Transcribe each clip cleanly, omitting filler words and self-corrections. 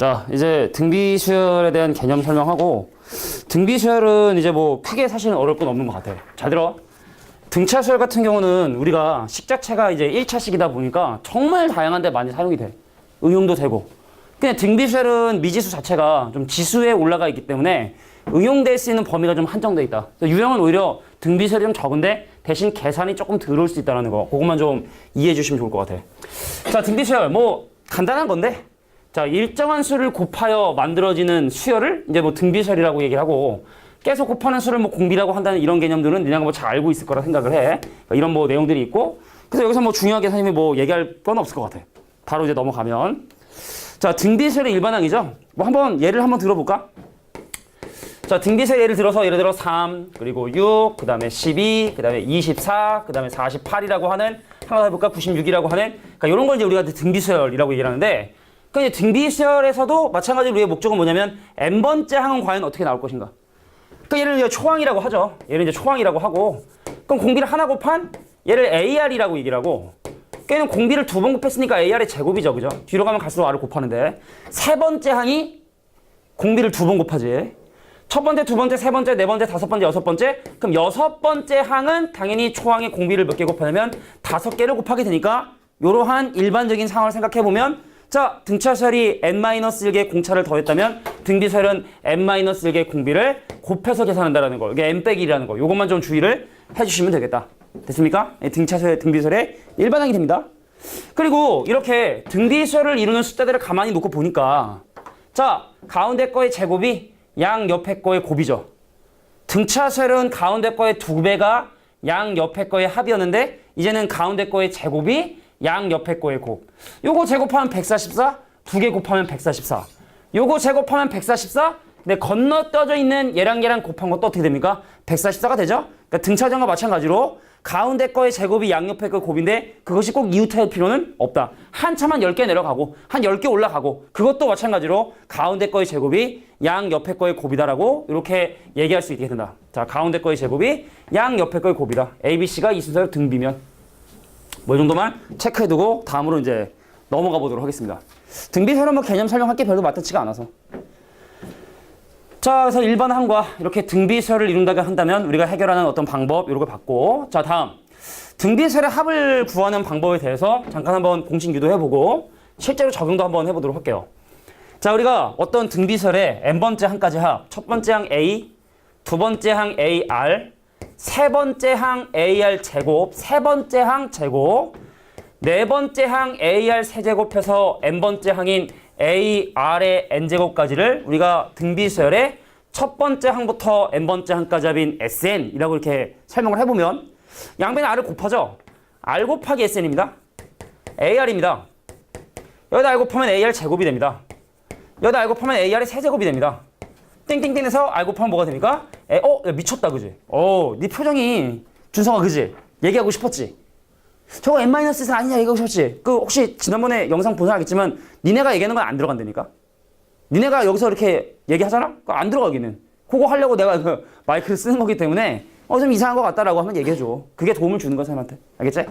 자, 이제 등비 수열에 대한 개념 설명하고, 등비 수열은 이제 뭐 크게 사실은 어려울 건 없는 것 같아. 잘 들어. 등차 수열 같은 경우는 우리가 식 자체가 이제 1차식이다 보니까 정말 다양한 데 많이 사용이 돼. 응용도 되고. 그냥 등비 수열은 미지수 자체가 좀 지수에 올라가 있기 때문에 응용될 수 있는 범위가 좀 한정돼 있다. 유형은 오히려 등비 수열이 좀 적은데 대신 계산이 조금 들어올 수 있다는 거. 그것만 좀 이해해 주시면 좋을 것 같아. 자, 등비 수열 뭐 간단한 건데, 자, 일정한 수를 곱하여 만들어지는 수열을 이제 뭐 등비수열이라고 얘기를 하고, 계속 곱하는 수를 뭐 공비라고 한다는 이런 개념들은 니네가 뭐 잘 알고 있을 거라 생각을 해. 그러니까 이런 뭐 내용들이 있고, 그래서 여기서 뭐 중요하게 선생님이 뭐 얘기할 건 없을 것 같아. 바로 이제 넘어가면. 자, 등비수열의 일반항이죠. 뭐 한번 예를 한번 들어볼까? 자, 등비수열 예를 들어서 예를 들어 3, 그리고 6, 그 다음에 12, 그 다음에 24, 그 다음에 48이라고 하는, 하나 더 해볼까? 96이라고 하는, 그러니까 이런 걸 이제 우리가 등비수열이라고 얘기를 하는데, 그러니까 등비수열에서도 마찬가지로 우리의 목적은 뭐냐면 n번째 항은 과연 어떻게 나올 것인가. 그러니까 얘를 이제 초항이라고 하죠. 얘를 이제 초항이라고 하고, 그럼 공비를 하나 곱한 얘를 AR이라고 얘기를 하고, 그러니까 공비를 두 번 곱했으니까 AR의 제곱이죠, 그죠? 뒤로 가면 갈수록 R을 곱하는데, 세 번째 항이 공비를 두 번 곱하지. 첫 번째, 두 번째, 세 번째, 네 번째, 다섯 번째, 여섯 번째. 그럼 여섯 번째 항은 당연히 초항의 공비를 몇 개 곱하냐면 5개를 곱하게 되니까, 이러한 일반적인 상황을 생각해 보면, 자, 등차수열이 n-1개 공차를 더했다면 등비수열은 n-1개 공비를 곱해서 계산한다는 거. 이게 n-1이라는 거. 요것만 좀 주의를 해주시면 되겠다. 됐습니까? 등차수열, 등비수열의 일반항이 됩니다. 그리고 이렇게 등비수열을 이루는 숫자들을 가만히 놓고 보니까, 자, 가운데 거의 제곱이 양 옆에 거의 곱이죠. 등차수열은 가운데 거의 2배가 양 옆에 거의 합이었는데, 이제는 가운데 거의 제곱이 양 옆에 거의 곱. 요거 제곱하면 144, 2개 곱하면 144. 요거 제곱하면 144, 근데 건너떠져 있는 얘랑 곱한 것도 어떻게 됩니까? 144가 되죠? 그러니까 등차전과 마찬가지로 가운데 거의 제곱이 양 옆에 거의 곱인데 그것이 꼭 이웃할 필요는 없다. 한참만 10개 내려가고 한 10개 올라가고 그것도 마찬가지로 가운데 거의 제곱이 양 옆에 거의 곱이다라고 이렇게 얘기할 수 있게 된다. 자, 가운데 거의 제곱이 양 옆에 거의 곱이다. ABC가 이 순서를 등비면 뭐 이 정도만 체크해두고 다음으로 이제 넘어가 보도록 하겠습니다. 등비수열은 뭐 개념 설명할 게 별로 마땅치가 않아서. 자, 그래서 일반항과 이렇게 등비수열을 이룬다고 한다면 우리가 해결하는 어떤 방법 이런 걸 봤고, 자, 다음 등비수열의 합을 구하는 방법에 대해서 잠깐 한번 공식 유도해보고 실제로 적용도 한번 해보도록 할게요. 자, 우리가 어떤 등비수열의 n번째 항까지 합, 첫 번째 항 A, 두 번째 항 AR, 세 번째 항 AR 제곱, 세 번째 항 제곱, 네 번째 항 AR 세제곱해서 n번째 항인 AR의 n제곱까지를 우리가 등비수열의 첫 번째 항부터 n번째 항까지 합인 SN이라고 이렇게 설명을 해보면 양변에 R을 곱하죠. R 곱하기 SN입니다. AR입니다. 여기다 R 곱하면 AR 제곱이 됩니다. 여기다 R 곱하면 AR의 세제곱이 됩니다. 땡땡땡해서 R 곱하면 뭐가 됩니까? 야, 미쳤다, 그지? 네 표정이, 준성아, 그지? 얘기하고 싶었지? 저거 n-1 아니냐 얘기하고 싶었지? 혹시 지난번에 영상 본 사람 알겠지만, 니네가 얘기하는 건 안 들어간다니까? 니네가 여기서 이렇게 얘기하잖아? 그거 안 들어가기는. 그거 하려고 내가 그 마이크를 쓰는 거기 때문에, 좀 이상한 것 같다라고 하면 얘기해줘. 그게 도움을 주는 거야, 사람한테. 알겠지?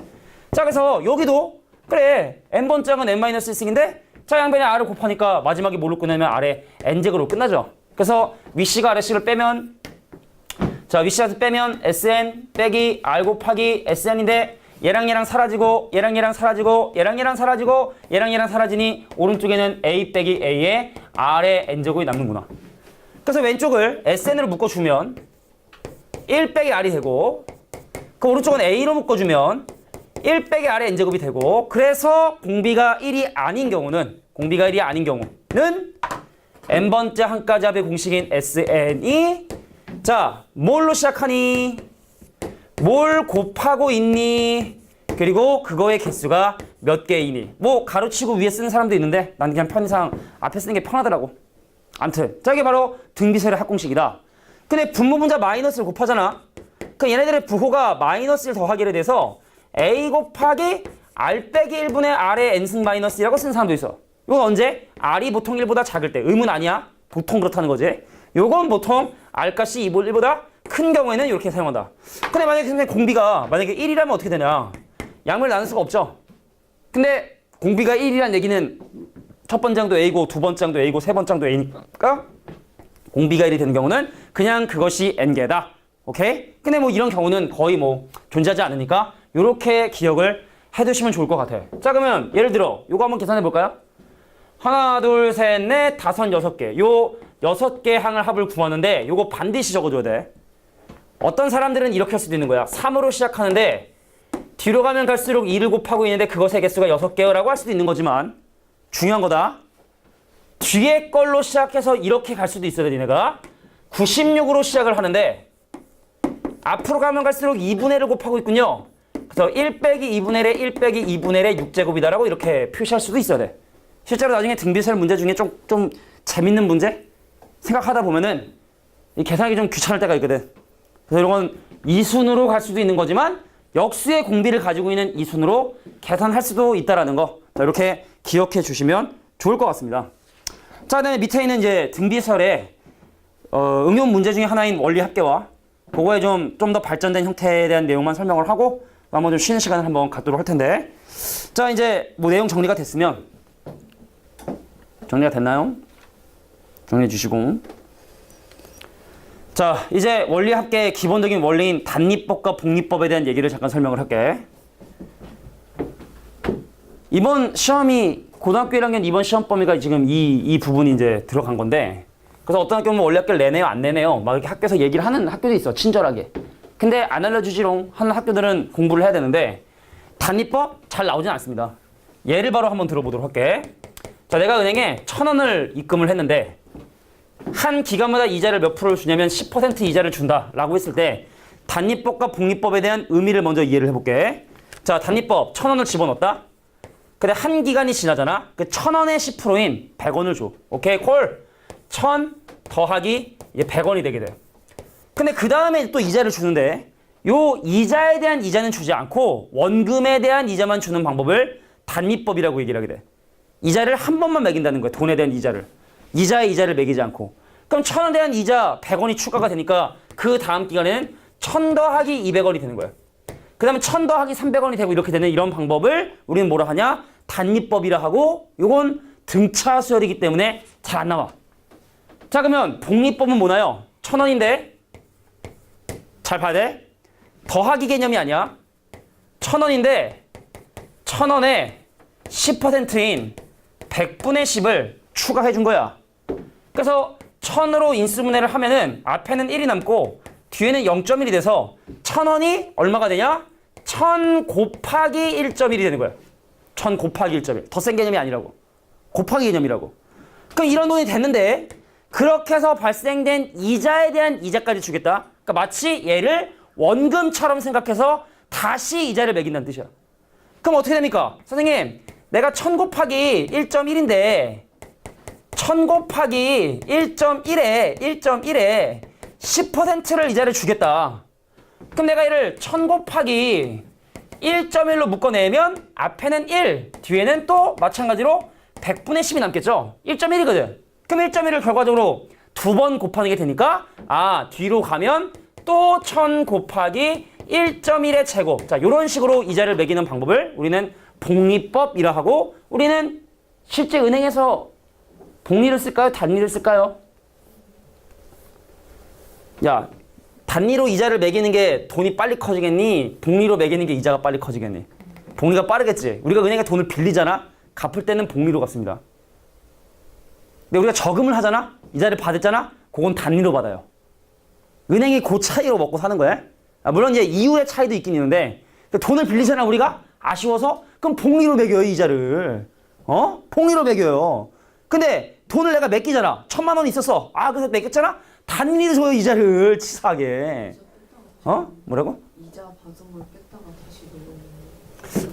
자, 그래서 여기도, 그래, n번째 항은 n-1인데, 자, 양변에 R을 곱하니까 마지막에 뭘로 끝내면 R에 n제곱으로 끝나죠? 그래서 위C가 아래C를 빼면, 자, 위C에서 빼면 SN 빼기 R 곱하기 SN인데 얘랑 사라지고 얘랑 사라지고 얘랑 사라지고 얘랑 사라지니 오른쪽에는 A 빼기 A에 R의 N제곱이 남는구나. 그래서 왼쪽을 SN으로 묶어주면 1 빼기 R이 되고 그 오른쪽은 A로 묶어주면 1 빼기 R의 N제곱이 되고, 그래서 공비가 1이 아닌 경우는 n번째 항까지 합의 공식인 SN이, 자, 뭘로 시작하니? 뭘 곱하고 있니? 그리고 그거의 개수가 몇 개이니? 뭐 가로치고 위에 쓰는 사람도 있는데 나는 그냥 편의상 앞에 쓰는 게 편하더라고. 암튼 자, 이게 바로 등비수열의 합공식이다. 근데 분모분자 마이너스를 곱하잖아. 그 얘네들의 부호가 마이너스를 더하기에 대해서 A 곱하기 R 빼기 1분의 R의 n승 마이너스라고 쓰는 사람도 있어. 이건 언제? R이 보통 1보다 작을 때. 의문 아니야. 보통 그렇다는 거지. 요건 보통 R값이 1보다 큰 경우에는 이렇게 사용한다. 근데 만약에 공비가 만약에 1이라면 어떻게 되냐? 양을 나눌 수가 없죠. 근데 공비가 1이란 얘기는 첫 번째 장도 A고 두 번째 장도 A고 세 번째 장도 A니까 공비가 1이 되는 경우는 그냥 그것이 n개다. 오케이? 근데 뭐 이런 경우는 거의 뭐 존재하지 않으니까 이렇게 기억을 해두시면 좋을 것 같아요. 자, 그러면 예를 들어 이거 한번 계산해 볼까요? 하나, 둘, 셋, 넷, 다섯, 여섯 개. 요 6개 항을 합을 구하는데 요거 반드시 적어줘야 돼. 어떤 사람들은 이렇게 할 수도 있는 거야. 3으로 시작하는데 뒤로 가면 갈수록 2를 곱하고 있는데 그것의 개수가 6개요 라고 할 수도 있는 거지만 중요한 거다. 뒤에 걸로 시작해서 이렇게 갈 수도 있어야 돼. 니네가 96으로 시작을 하는데 앞으로 가면 갈수록 2분의 1을 곱하고 있군요. 그래서 1 빼기 2분의 1에 1 빼기 2분의 1의 6제곱이다라고 이렇게 표시할 수도 있어야 돼. 실제로 나중에 등비설 문제 중에 좀 재밌는 문제 생각하다 보면은 이 계산하기 좀 귀찮을 때가 있거든. 그래서 이런 건 이순으로 갈 수도 있는 거지만 역수의 공비를 가지고 있는 이순으로 계산할 수도 있다라는 거. 자, 이렇게 기억해 주시면 좋을 것 같습니다. 자, 그다음에 밑에 있는 이제 등비설의 응용 문제 중에 하나인 원리 합계와 그거에 좀 더 발전된 형태에 대한 내용만 설명을 하고 한번 좀 쉬는 시간을 한번 갖도록 할 텐데. 자, 이제 뭐 내용 정리가 됐으면 정리가 됐나요? 정리해 주시고. 자, 이제 원리 합계의 기본적인 원리인 단리법과 복리법에 대한 얘기를 잠깐 설명을 할게. 이번 시험이 고등학교 1학년 이번 시험 범위가 지금 이 부분이 이제 들어간 건데, 그래서 어떤 학교는 원리 합계를 내네요, 안 내네요, 막 이렇게 학교에서 얘기를 하는 학교도 있어, 친절하게. 근데 안 알려주지롱 하는 학교들은 공부를 해야 되는데 단리법 잘 나오진 않습니다. 예를 바로 한번 들어보도록 할게. 자, 내가 은행에 1,000원을 입금을 했는데 한 기간마다 이자를 몇 프로를 주냐면 10% 이자를 준다라고 했을 때 단리법과 복리법에 대한 의미를 먼저 이해를 해볼게. 자, 단리법 1,000원을 집어넣었다. 근데 한 기간이 지나잖아. 그 1,000원의 10%인 100원을 줘. 오케이, 콜. 1,000 더하기 이제 100원이 되게 돼. 근데 그 다음에 또 이자를 주는데 요 이자에 대한 이자는 주지 않고 원금에 대한 이자만 주는 방법을 단리법이라고 얘기를 하게 돼. 이자를 한 번만 매긴다는 거야. 돈에 대한 이자를. 이자에 이자를 매기지 않고. 그럼 1,000원에 대한 이자 100원이 추가가 되니까 그 다음 기간에는 1,000 더하기 200원이 되는 거야. 그 다음에 1,000 더하기 300원이 되고 이렇게 되는 이런 방법을 우리는 뭐라 하냐? 단리법이라 하고 요건 등차 수열이기 때문에 잘 안 나와. 자, 그러면 복리법은 뭐나요? 1,000원인데 잘 봐야 돼. 더하기 개념이 아니야. 1,000원인데 1,000원에 10%인 100분의 10을 추가해 준 거야. 그래서 1,000으로 인수분해를 하면은 앞에는 1이 남고 뒤에는 0.1이 돼서 1,000원이 얼마가 되냐? 1,000 곱하기 1.1이 되는 거야. 1,000 곱하기 1.1. 더 센 개념이 아니라고. 곱하기 개념이라고. 그럼 이런 돈이 됐는데 그렇게 해서 발생된 이자에 대한 이자까지 주겠다. 그러니까 마치 얘를 원금처럼 생각해서 다시 이자를 매긴다는 뜻이야. 그럼 어떻게 됩니까? 선생님, 내가 1,000 곱하기 1.1인데 1,000 곱하기 1.1에 10%를 이자를 주겠다. 그럼 내가 얘를 1,000 곱하기 1.1로 묶어내면 앞에는 1, 뒤에는 또 마찬가지로 100분의 10이 남겠죠? 1.1이거든. 그럼 1.1을 결과적으로 두 번 곱하는 게 되니까 뒤로 가면 또 1,000 곱하기 1.1의 제곱. 자, 이런 식으로 이자를 매기는 방법을 우리는 복리법이라 하고, 우리는 실제 은행에서 복리를 쓸까요? 단리를 쓸까요? 야, 단리로 이자를 매기는 게 돈이 빨리 커지겠니? 복리로 매기는 게 이자가 빨리 커지겠니? 복리가 빠르겠지. 우리가 은행에 돈을 빌리잖아. 갚을 때는 복리로 갚습니다. 근데 우리가 저금을 하잖아? 이자를 받았잖아? 그건 단리로 받아요. 은행이 그 차이로 먹고 사는 거야. 물론 이제 이유의 차이도 있긴 있는데 돈을 빌리잖아 우리가? 아쉬워서? 그럼 복리로 매겨요 이자를. 복리로 매겨요. 근데 돈을 내가 맡기잖아. 1,000만 원 있었어. 그래서 맡겼잖아? 단리로 줘요 이자를. 치사하게. 뭐라고? 이자 받은 걸 뺐다가 다시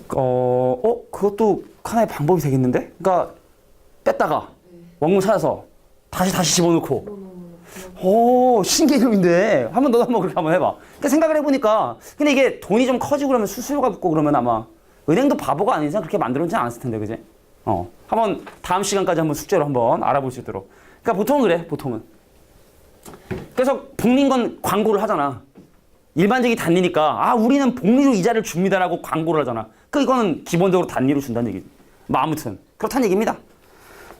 넣는 그것도 하나의 방법이 되겠는데? 그러니까 뺐다가 원금 찾아서 다시 집어넣고. 오, 신개념인데. 너도 한번 그렇게 한번 해봐. 그러니까 생각을 해보니까, 근데 이게 돈이 좀 커지고 그러면 수수료가 붙고 그러면 아마 은행도 바보가 아닌 이상 그렇게 만들어놓지 않았을 텐데, 그지? 한번 다음 시간까지 한번 숙제로 한번 알아볼 수 있도록. 그러니까 보통은 그래, 보통은. 그래서 복리인 건 광고를 하잖아. 일반적인 단리니까, 우리는 복리로 이자를 줍니다라고 광고를 하잖아. 이거는 기본적으로 단리로 준다는 얘기지. 아무튼 그렇다는 얘기입니다.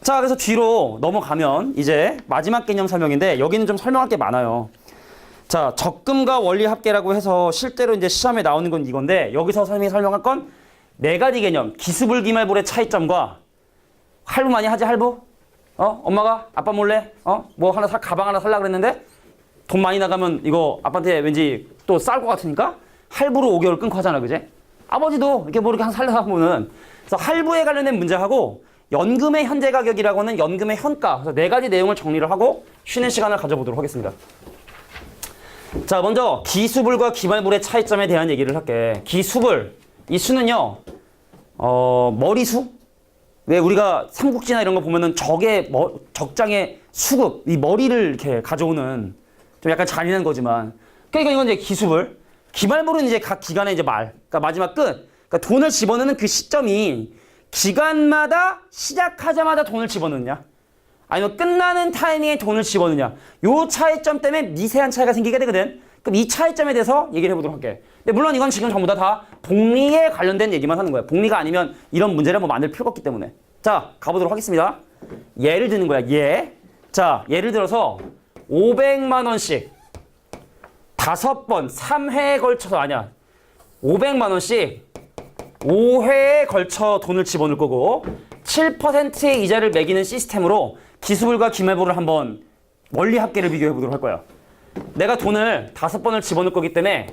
자, 그래서 뒤로 넘어가면 이제 마지막 개념 설명인데 여기는 좀 설명할 게 많아요. 자, 적금과 원리 합계라고 해서 실제로 이제 시험에 나오는 건 이건데 여기서 설명할 건 네 가지 개념. 기수불 기말불의 차이점과 할부 많이 하지 할부? 엄마가 아빠 몰래 뭐 하나 가방 하나 살라 그랬는데 돈 많이 나가면 이거 아빠한테 왠지 또 싸울 것 같으니까 할부로 5개월 끊고 하잖아, 그제? 아버지도 이렇게 뭐 이렇게 한 살려다 보면은 그래서 할부에 관련된 문제하고 연금의 현재 가격이라고는 연금의 현가. 그래서 네 가지 내용을 정리를 하고 쉬는 시간을 가져보도록 하겠습니다. 자, 먼저 기수불과 기말불의 차이점에 대한 얘기를 할게. 기수불, 이 수는요, 머리수? 왜 우리가 삼국지나 이런 거 보면은 적장의 수급, 이 머리를 이렇게 가져오는 좀 약간 잔인한 거지만. 그러니까 이건 이제 기수불. 기말불은 이제 각 기간의 이제 그러니까 마지막 끝. 그러니까 돈을 집어넣는 그 시점이 기간마다 시작하자마자 돈을 집어넣느냐, 아니면 끝나는 타이밍에 돈을 집어넣느냐. 요 차이점 때문에 미세한 차이가 생기게 되거든. 그럼 이 차이점에 대해서 얘기를 해보도록 할게. 근데 물론 이건 지금 전부 다 복리에 관련된 얘기만 하는 거야. 복리가 아니면 이런 문제를 뭐 만들 필요가 없기 때문에. 자, 가보도록 하겠습니다. 예를 드는 거야. 자, 예를 들어서 500만 원씩 5번 3회에 걸쳐서 500만 원씩 5회에 걸쳐 돈을 집어넣을 거고 7%의 이자를 매기는 시스템으로 기수불과 기말불을 한번 원리 합계를 비교해 보도록 할 거야. 내가 돈을 5번을 집어넣을 거기 때문에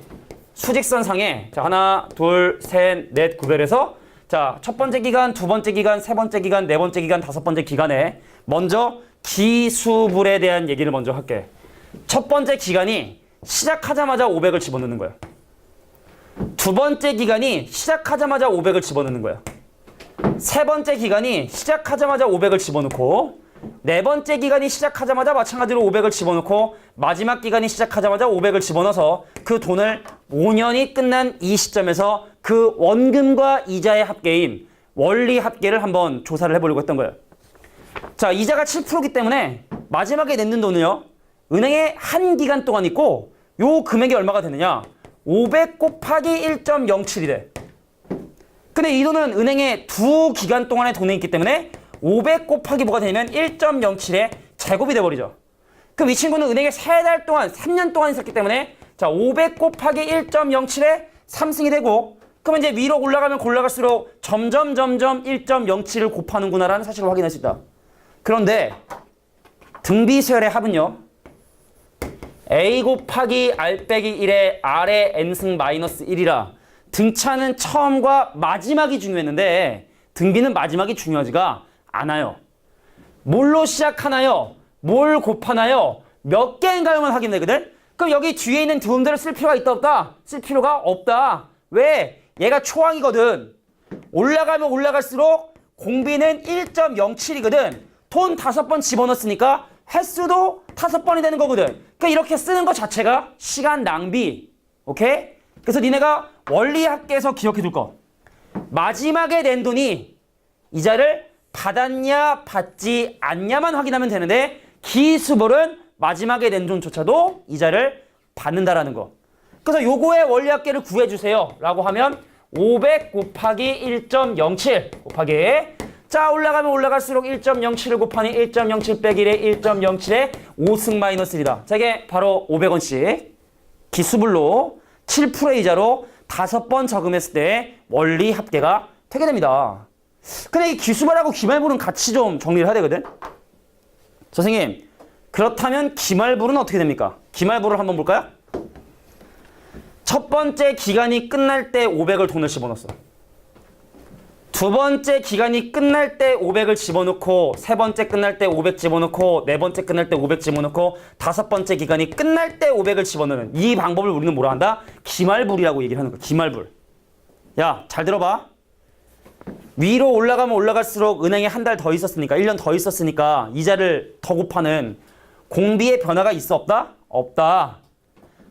수직선상에 자, 하나, 둘, 셋, 넷 구별해서 자, 첫 번째 기간, 두 번째 기간, 세 번째 기간, 네 번째 기간, 다섯 번째 기간에 먼저 기수불에 대한 얘기를 먼저 할게. 첫 번째 기간이 시작하자마자 500을 집어넣는 거야. 두 번째 기간이 시작하자마자 500을 집어넣는 거야. 세 번째 기간이 시작하자마자 500을 집어넣고 네 번째 기간이 시작하자마자 마찬가지로 500을 집어넣고 마지막 기간이 시작하자마자 500을 집어넣어서 그 돈을 5년이 끝난 이 시점에서 그 원금과 이자의 합계인 원리 합계를 한번 조사를 해보려고 했던 거예요. 자, 이자가 7%이기 때문에 마지막에 냈는 돈은요, 은행에 한 기간 동안 있고 요 금액이 얼마가 되느냐, 500 곱하기 1.07이래. 근데 이 돈은 은행에 두 기간 동안의 돈이 있기 때문에 500 곱하기 뭐가 되냐면 1.07의 제곱이 돼버리죠. 그럼 이 친구는 은행에 3달 동안, 3년 동안 있었기 때문에 자, 500 곱하기 1.07의 3승이 되고 그러면 이제 위로 올라가면 올라갈수록 점점 1.07을 곱하는구나라는 사실을 확인할 수 있다. 그런데 등비수열의 합은요, A 곱하기 R 빼기 1의 R의 N승 마이너스 1이라 등차는 처음과 마지막이 중요했는데 등비는 마지막이 중요하지가 않아요. 뭘로 시작하나요? 뭘 곱하나요? 몇 개인가요만 확인되거든? 그럼 여기 뒤에 있는 도움들을 쓸 필요가 있다 없다? 쓸 필요가 없다. 왜? 얘가 초항이거든. 올라가면 올라갈수록 공비는 1.07이거든. 돈 5번 집어넣었으니까 횟수도 5번이 되는 거거든. 그러니까 이렇게 쓰는 것 자체가 시간 낭비. 오케이? 그래서 니네가 원리 합계에서 기억해 둘 거. 마지막에 낸 돈이 이자를 받았냐 받지 않냐만 확인하면 되는데 기수불은 마지막에 낸 돈조차도 이자를 받는다라는 거. 그래서 요거의 원리 합계를 구해주세요 라고 하면 500 곱하기 1.07 곱하기 자, 올라가면 올라갈수록 1.07을 곱하니 1.07 빼기 1의 1.07의 5승 마이너스 1이다. 자, 이게 바로 500원씩 기수불로 7%의 이자로 5번 저금했을 때 원리 합계가 되게 됩니다. 근데 이 기수불하고 기말불은 같이 좀 정리를 해야 되거든. 선생님, 그렇다면 기말불은 어떻게 됩니까? 기말불을 한번 볼까요? 첫 번째 기간이 끝날 때 500을 돈을 집어넣었어. 두 번째 기간이 끝날 때 500을 집어넣고 세 번째 끝날 때 500 집어넣고 네 번째 끝날 때 500 집어넣고 다섯 번째 기간이 끝날 때 500을 집어넣는 이 방법을 우리는 뭐라 한다? 기말불이라고 얘기를 하는 거야. 기말불. 야, 잘 들어봐. 위로 올라가면 올라갈수록 은행에 한 달 더 있었으니까 1년 더 있었으니까 이자를 더 곱하는 공비의 변화가 있어 없다? 없다.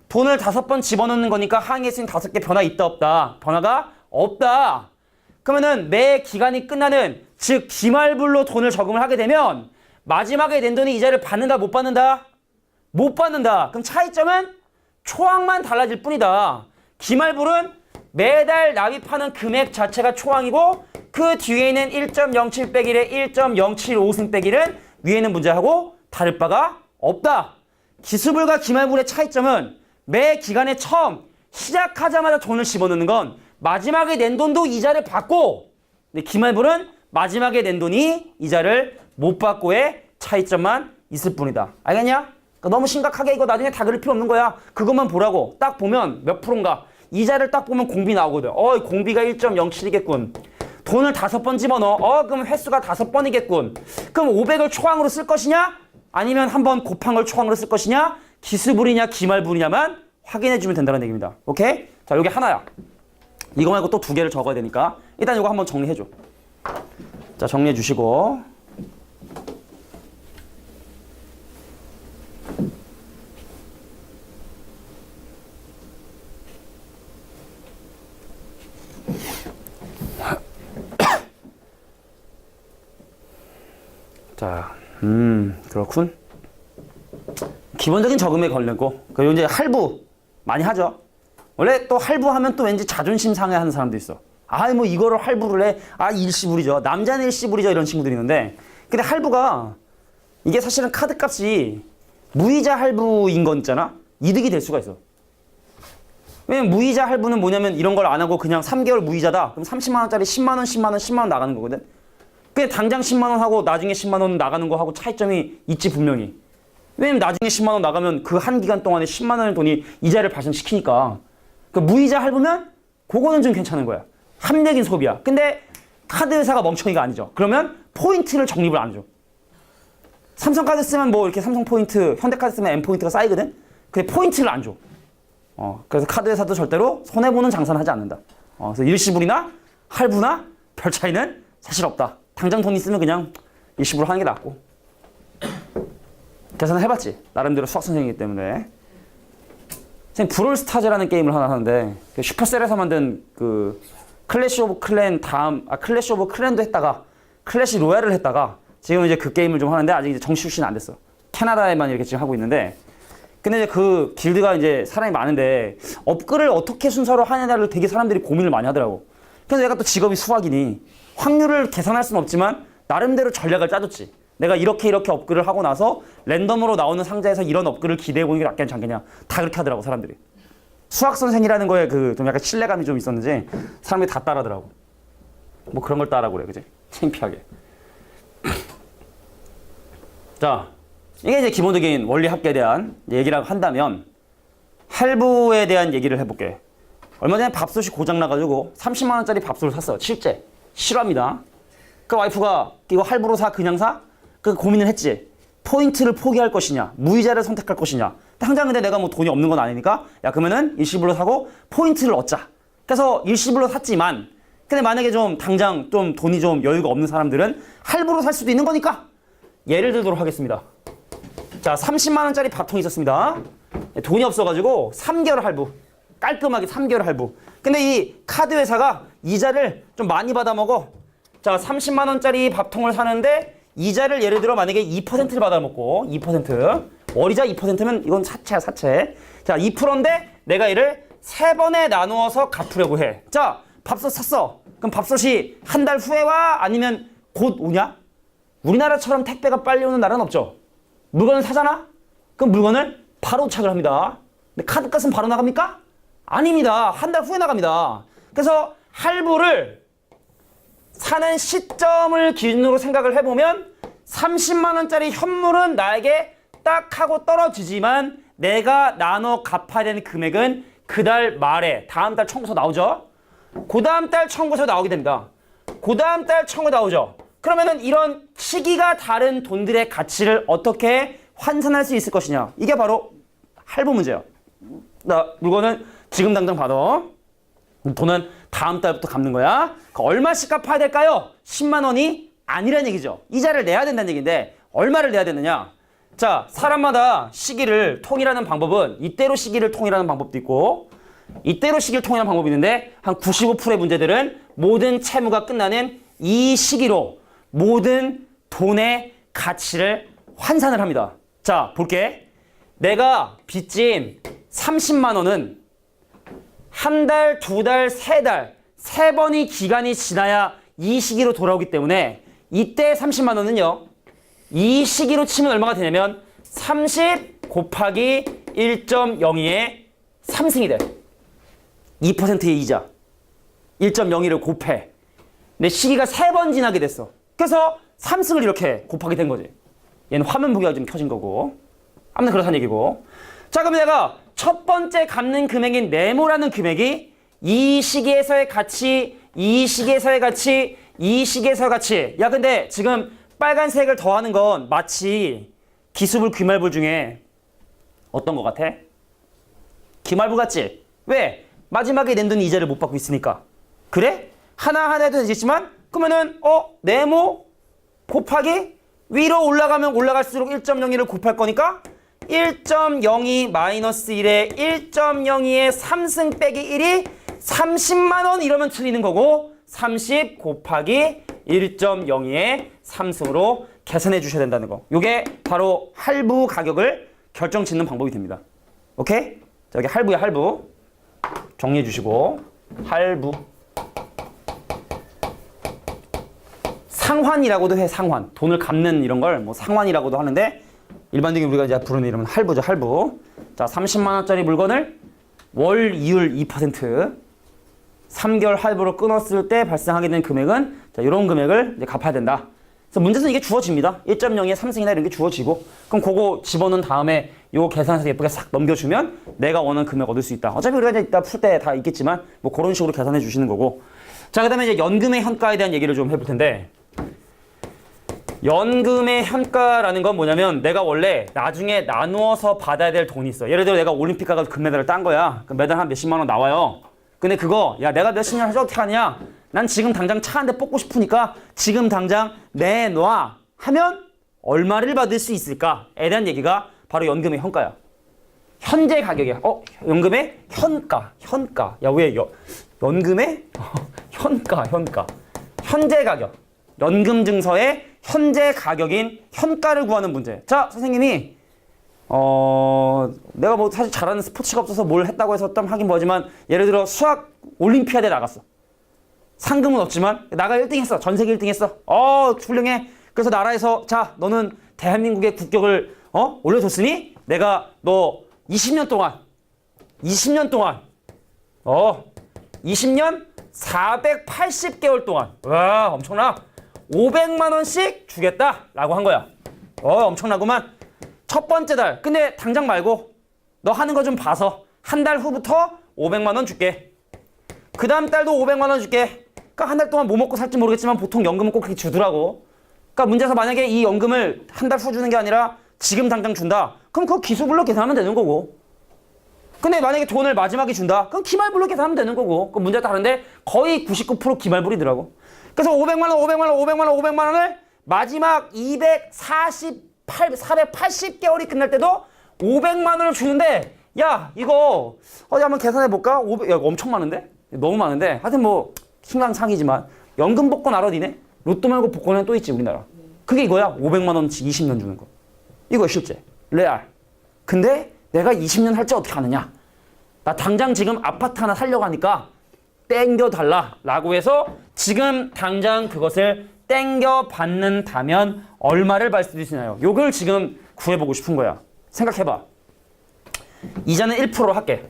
돈을 5번 집어넣는 거니까 항의할 수 있는 5개 변화 있다 없다? 변화가 없다. 그러면은 매 기간이 끝나는 즉 기말불로 돈을 저금을 하게 되면 마지막에 낸 돈이 이자를 받는다 못 받는다? 못 받는다. 그럼 차이점은 초항만 달라질 뿐이다. 기말불은 매달 납입하는 금액 자체가 초항이고 그 뒤에 있는 1.07 빼기 1의 1.075승 빼기 1은 위에는 문제하고 다를 바가 없다. 기수불과 기말불의 차이점은 매 기간에 처음 시작하자마자 돈을 집어넣는 건 마지막에 낸 돈도 이자를 받고, 근데 기말불은 마지막에 낸 돈이 이자를 못 받고의 차이점만 있을 뿐이다. 알겠냐? 그러니까 너무 심각하게 이거 나중에 다 그릴 필요 없는 거야. 그것만 보라고. 딱 보면 몇 프로인가. 이자를 딱 보면 공비 나오거든. 공비가 1.07이겠군. 돈을 5번 집어넣어. 그럼 횟수가 5번이겠군. 그럼 500을 초항으로 쓸 것이냐? 아니면 한번 곱한 걸 초항으로 쓸 것이냐? 기수불이냐 기말불이냐만 확인해 주면 된다는 얘기입니다. 오케이? 자, 여기 하나야. 이거 말고 또 2개를 적어야 되니까 일단 이거 한번 정리해 줘. 자, 정리해 주시고. 자, 그렇군. 기본적인 저금에 걸렸고, 그리고 이제 할부 많이 하죠. 원래 또 할부하면 또 왠지 자존심 상해하는 사람도 있어. 뭐 이거를 할부를 해. 일시불이죠. 남자는 일시불이죠. 이런 친구들이 있는데, 근데 할부가 이게 사실은 카드값이 무이자 할부인 건 있잖아. 이득이 될 수가 있어. 왜냐면 무이자 할부는 뭐냐면 이런 걸 안 하고 그냥 3개월 무이자다. 그럼 30만 원짜리 10만 원, 10만 원, 10만 원 나가는 거거든. 그냥 당장 10만 원 하고 나중에 10만 원 나가는 거 하고 차이점이 있지 분명히. 왜냐면 나중에 10만 원 나가면 그 한 기간 동안에 10만 원의 돈이 이자를 발생시키니까. 그 무이자 할부면 그거는 좀 괜찮은 거야. 합리적인 소비야. 근데 카드 회사가 멍청이가 아니죠. 그러면 포인트를 적립을 안 해줘. 삼성카드 쓰면 뭐 이렇게 삼성 포인트, 현대카드 쓰면 M 포인트가 쌓이거든. 근데 포인트를 안 줘. 그래서 카드 회사도 절대로 손해보는 장사는 하지 않는다. 그래서 일시불이나 할부나 별 차이는 사실 없다. 당장 돈 있으면 그냥 일시불 하는 게 낫고. 계산을 해봤지. 나름대로 수학 선생이기 때문에. 선생님 브롤스타즈라는 게임을 하나 하는데 슈퍼셀에서 만든 그 클래시 오브 클랜 클래시 오브 클랜도 했다가 클래시 로얄을 했다가 지금 이제 그 게임을 좀 하는데 아직 이제 정식 출시는 안 됐어. 캐나다에만 이렇게 지금 하고 있는데, 근데 이제 그 길드가 이제 사람이 많은데 업글을 어떻게 순서로 하느냐를 되게 사람들이 고민을 많이 하더라고. 그래서 내가 또 직업이 수학이니 확률을 계산할 수는 없지만 나름대로 전략을 짜줬지. 내가 이렇게 업글을 하고 나서 랜덤으로 나오는 상자에서 이런 업글을 기대해 보는 게 낫겠냐 않겠냐. 다 그렇게 하더라고 사람들이. 수학 선생이라는 거에 그 좀 약간 신뢰감이 좀 있었는지 사람들이 다 따라하더라고. 뭐 그런 걸 따라하고 그래, 그지? 창피하게. 자, 이게 이제 기본적인 원리 합계에 대한 얘기라고 한다면 할부에 대한 얘기를 해볼게. 얼마 전에 밥솥이 고장 나가지고 30만 원짜리 밥솥을 샀어요. 실제 실화입니다. 그 와이프가 이거 할부로 사 그냥 사? 그 고민을 했지. 포인트를 포기할 것이냐, 무이자를 선택할 것이냐. 당장 근데 내가 뭐 돈이 없는 건 아니니까 야 그러면은 일시불로 사고 포인트를 얻자. 그래서 일시불로 샀지만, 근데 만약에 좀 당장 좀 돈이 좀 여유가 없는 사람들은 할부로 살 수도 있는 거니까 예를 들도록 하겠습니다. 자, 30만 원짜리 밥통이 있었습니다. 돈이 없어가지고 3개월 할부. 깔끔하게 3개월 할부. 근데 이 카드 회사가 이자를 좀 많이 받아먹어. 자, 30만 원짜리 밥통을 사는데 이자를 예를 들어 만약에 2%를 받아먹고 2%. 월이자 2%면 이건 사채야, 사채. 자, 2%인데 내가 이를 3번에 나누어서 갚으려고 해. 자, 밥솥 샀어. 그럼 밥솥이 한 달 후에 와? 아니면 곧 오냐? 우리나라처럼 택배가 빨리 오는 나라는 없죠. 물건을 사잖아? 그럼 물건을 바로 도착을 합니다. 근데 카드값은 바로 나갑니까? 아닙니다. 한 달 후에 나갑니다. 그래서 할부를 사는 시점을 기준으로 생각을 해보면 30만 원짜리 현물은 나에게 딱 하고 떨어지지만 내가 나눠 갚아야 되는 금액은 그달 말에 다음 달 청구서 나오죠. 그 다음 달 청구서 나오게 됩니다. 그 다음 달 청구 나오죠. 그러면은 이런 시기가 다른 돈들의 가치를 어떻게 환산할 수 있을 것이냐. 이게 바로 할부 문제예요. 나 물건은 지금 당장 받아. 돈은 다음 달부터 갚는 거야. 얼마씩 갚아야 될까요? 10만 원이 아니라는 얘기죠. 이자를 내야 된다는 얘기인데 얼마를 내야 되느냐. 자, 사람마다 시기를 통일하는 방법은 이때로 시기를 통일하는 방법도 있고 이때로 시기를 통일하는 방법이 있는데 한 95%의 문제들은 모든 채무가 끝나는 이 시기로 모든 돈의 가치를 환산을 합니다. 자, 볼게. 내가 빚진 30만 원은 한 달, 두 달, 세 달, 세 번이 기간이 지나야 이 시기로 돌아오기 때문에 이때 30만 원은요. 이 시기로 치면 얼마가 되냐면 30 곱하기 1.02의 3승이 돼. 2%의 이자. 1.02를 곱해. 근데 시기가 3번 지나게 됐어. 그래서 3승을 이렇게 곱하게 된 거지. 얘는 화면 보기가 좀 켜진 거고. 아무튼 그렇다는 얘기고. 자, 그럼 내가 첫 번째 갚는 금액인 네모라는 금액이 이 시기에서의 가치, 이 시기에서의 가치, 이 시기에서의 가치. 야, 근데 지금 빨간색을 더하는 건 마치 기수불, 귀말불 중에 어떤 거 같아? 귀말불 같지? 왜? 마지막에 낸 돈 이자를 못 받고 있으니까. 그래? 하나하나 해도 되겠지만 그러면은 네모 곱하기 위로 올라가면 올라갈수록 1.02를 곱할 거니까 1.02 마이너스 1에 1.02의 3승 빼기 1이 30만 원 이러면 틀리는 거고 30 곱하기 1.02의 3승으로 계산해 주셔야 된다는 거. 이게 바로 할부 가격을 결정 짓는 방법이 됩니다. 오케이? 자, 여기 할부야, 할부. 정리해 주시고 할부. 상환이라고도 해, 상환. 돈을 갚는 이런 걸 뭐 상환이라고도 하는데 일반적인 우리가 이제 부르는 이름은 할부죠, 할부. 자, 30만 원짜리 물건을 월 이율 2%, 3개월 할부로 끊었을 때 발생하게 된 금액은 자, 이런 금액을 이제 갚아야 된다. 그래서 문제에서 이게 주어집니다. 1.02에 3승이나 이런 게 주어지고 그럼 그거 집어넣은 다음에 요거 계산해서 예쁘게 싹 넘겨주면 내가 원하는 금액 얻을 수 있다. 어차피 우리가 이제 이따 풀 때 다 있겠지만 뭐 그런 식으로 계산해 주시는 거고. 자, 그 다음에 이제 연금의 현가에 대한 얘기를 좀 해볼 텐데 연금의 현가라는 건 뭐냐면 내가 원래 나중에 나누어서 받아야 될 돈이 있어. 예를 들어 내가 올림픽 가서 금메달을 딴 거야. 그럼 메달 한 몇십만 원 나와요. 근데 그거 야 내가 몇십 년 하지 어떻게 하냐. 난 지금 당장 차 한 대 뽑고 싶으니까 지금 당장 내놔 하면 얼마를 받을 수 있을까에 대한 얘기가 바로 연금의 현가야. 현재 가격이야. 연금의 현가. 야, 왜 연금의 현가. 현재 가격. 연금 증서의 현재 가격인 현가를 구하는 문제. 자, 선생님이 내가 뭐 사실 잘하는 스포츠가 없어서 뭘 했다고 해서 좀 하긴 뭐지만 예를 들어 수학 올림피아드에 나갔어. 상금은 없지만 나가 1등 했어. 전 세계 1등 했어. 훌륭해. 그래서 나라에서 자, 너는 대한민국의 국격을 올려줬으니 내가 너 20년 동안 20년 480개월 동안 와, 엄청나. 500만 원씩 주겠다라고 한 거야. 엄청나구만. 첫 번째 달. 근데 당장 말고 너 하는 거 좀 봐서 한 달 후부터 500만 원 줄게. 그 다음 달도 500만 원 줄게. 그러니까 한 달 동안 뭐 먹고 살지 모르겠지만 보통 연금은 꼭 그렇게 주더라고. 그러니까 문제에서 만약에 이 연금을 한 달 후 주는 게 아니라 지금 당장 준다. 그럼 그거 기수불로 계산하면 되는 거고. 근데 만약에 돈을 마지막에 준다. 그럼 기말불로 계산하면 되는 거고. 그 문제가 다른데 거의 99% 기말불이더라고. 그래서 500만 원을 마지막 480개월이 끝날 때도 500만 원을 주는데 야, 이거 어디 한번 계산해 볼까? 야, 엄청 많은데? 너무 많은데. 하여튼 뭐 신강상이지만 연금 복권 알아 니네? 로또 말고 복권은 또 있지 우리나라. 그게 이거야. 500만 원씩 20년 주는 거. 이거 실제. 레알. 근데 내가 20년 할지 어떻게 하느냐? 나 당장 지금 아파트 하나 살려고 하니까 땡겨달라 라고 해서 지금 당장 그것을 땡겨 받는다면 얼마를 받을 수 있나요? 요걸 지금 구해보고 싶은 거야. 생각해봐. 이자는 1%로 할게.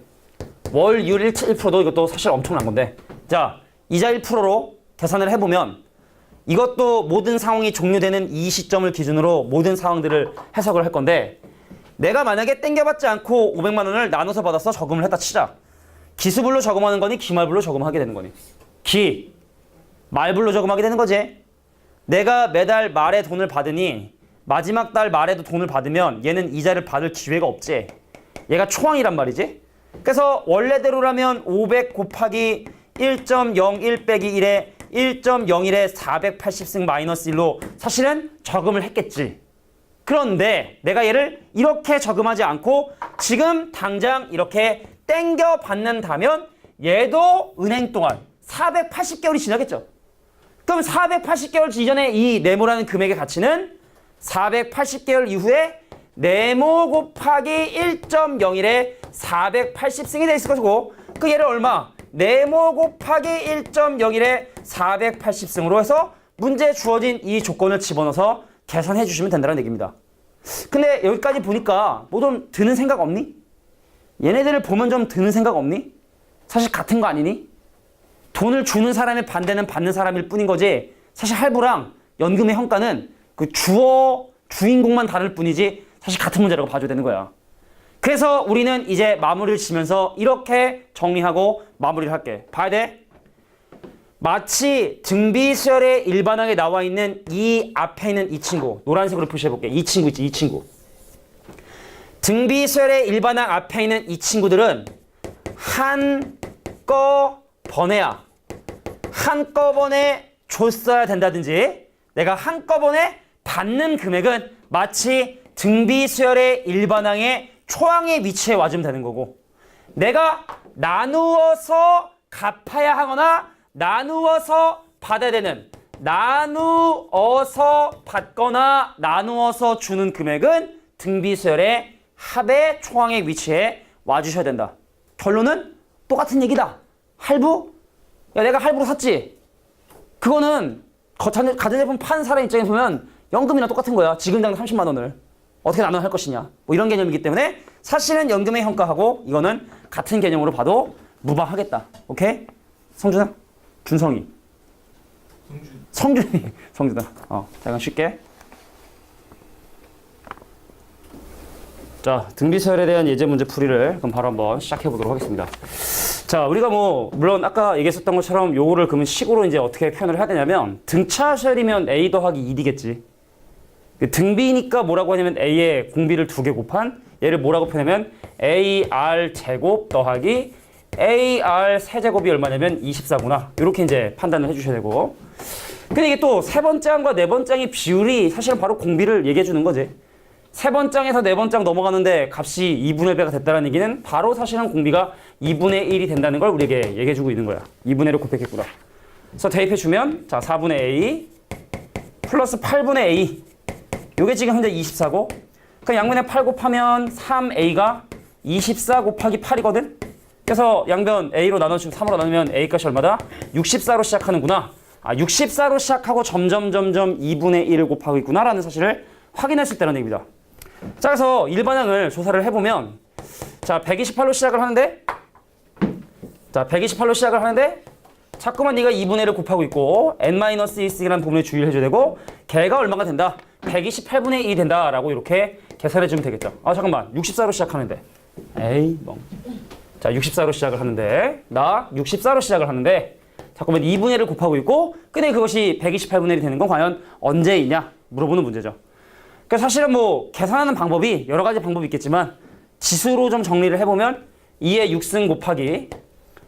월 이율 1%도 이것도 사실 엄청난 건데. 자, 이자 1%로 계산을 해보면 이것도 모든 상황이 종료되는 이 시점을 기준으로 모든 상황들을 해석을 할 건데 내가 만약에 땡겨받지 않고 500만 원을 나눠서 받아서 저금을 했다 치자. 기수불로 저금하는 거니 기말불로 저금하게 되는 거니? 말불로 저금하게 되는 거지. 내가 매달 말에 돈을 받으니 마지막 달 말에도 돈을 받으면 얘는 이자를 받을 기회가 없지. 얘가 초항이란 말이지. 그래서 원래대로라면 500 곱하기 1.01 빼기 1에 1.01에 480승 마이너스 1로 사실은 저금을 했겠지. 그런데 내가 얘를 이렇게 저금하지 않고 지금 당장 이렇게 땡겨 받는다면 얘도 은행 동안 480개월이 지나겠죠. 그럼 480개월 이전에 이 네모라는 금액의 가치는 480개월 이후에 네모 곱하기 1.01에 480승이 돼 있을 것이고 그 얘를 얼마? 네모 곱하기 1.01에 480승으로 해서 문제에 주어진 이 조건을 집어넣어서 계산해 주시면 된다는 얘기입니다. 근데 여기까지 보니까 뭐 좀 드는 생각 없니? 얘네들을 보면 좀 드는 생각 없니? 사실 같은 거 아니니? 돈을 주는 사람의 반대는 받는 사람일 뿐인 거지. 사실 할부랑 연금의 형가는 그 주인공만 다를 뿐이지 사실 같은 문제라고 봐줘야 되는 거야. 그래서 우리는 이제 마무리를 지면서 이렇게 정리하고 마무리를 할게. 봐야 돼. 마치 등비수열의 일반항에 나와 있는 이 앞에 있는 이 친구, 노란색으로 표시해볼게. 이 친구 있지, 이 친구. 등비수열의 일반항 앞에 있는 이 친구들은 한꺼번에야. 한꺼번에 줬어야 된다든지 내가 한꺼번에 받는 금액은 마치 등비수열의 일반항의 초항의 위치에 와주면 되는 거고, 내가 나누어서 갚아야 하거나 나누어서 받아야 되는, 나누어서 받거나 나누어서 주는 금액은 등비수열의 합의 초항의 위치에 와주셔야 된다. 결론은 똑같은 얘기다. 할부? 야, 내가 할부로 샀지? 그거는 가전제품 파는 사람 입장에서 보면 연금이랑 똑같은 거야. 지금 당장 30만 원을 어떻게 나눠할 것이냐, 뭐 이런 개념이기 때문에 사실은 연금의 형가하고 이거는 같은 개념으로 봐도 무방하겠다. 오케이? 성준아? 준성이? 성준이. 성준아. 잠깐 쉴게. 자, 등비수열에 대한 예제 문제 풀이를 그럼 바로 한번 시작해 보도록 하겠습니다. 자, 우리가 뭐 물론 아까 얘기했었던 것처럼 요거를 그러면 식으로 이제 어떻게 표현을 해야 되냐면, 등차수열이면 A 더하기 1이겠지. 등비니까 뭐라고 하냐면 A에 공비를 2개 곱한 얘를 뭐라고 표현하면 AR 제곱 더하기 AR 세제곱이 얼마냐면 24구나. 이렇게 이제 판단을 해주셔야 되고, 근데 이게 또 세 번째 항과 네 번째 항의 비율이 사실은 바로 공비를 얘기해 주는 거지. 세 번째 항에서 네 번째 항 넘어가는데 값이 2분의 1배가 됐다는 얘기는 바로 사실은 공비가 2분의 1이 된다는 걸 우리에게 얘기해 주고 있는 거야. 2분의 1을 곱했겠구나. 그래서 대입해 주면 자 4분의 A 플러스 8분의 A, 요게 지금 현재 24고, 그 양면에 8 곱하면 3A가 24 곱하기 8이거든. 그래서 양변 A로 나눠주면 3으로 나누면 A 값이 얼마다? 64로 시작하는구나. 64로 시작하고 점점 2분의 1을 곱하고 있구나 라는 사실을 확인할 수 있다는 얘기입니다. 자, 그래서 일반항을 조사를 해보면 자 128로 시작을 하는데, 자꾸만 네가 2분의 1을 곱하고 있고 n-1승이라는 부분에 주의를 해줘야 되고, 걔가 얼마가 된다? 128분의 1이 된다라고 이렇게 계산해주면 되겠죠. 잠깐만, 64로 시작하는데 에이 멍. 자 64로 시작을 하는데, 나 64로 시작을 하는데 자꾸만 2분의 1을 곱하고 있고, 근데 그것이 128분의 1이 되는 건 과연 언제이냐 물어보는 문제죠. 그러니까 사실은 뭐 계산하는 방법이 여러 가지 방법이 있겠지만 지수로 좀 정리를 해보면 2의 6승 곱하기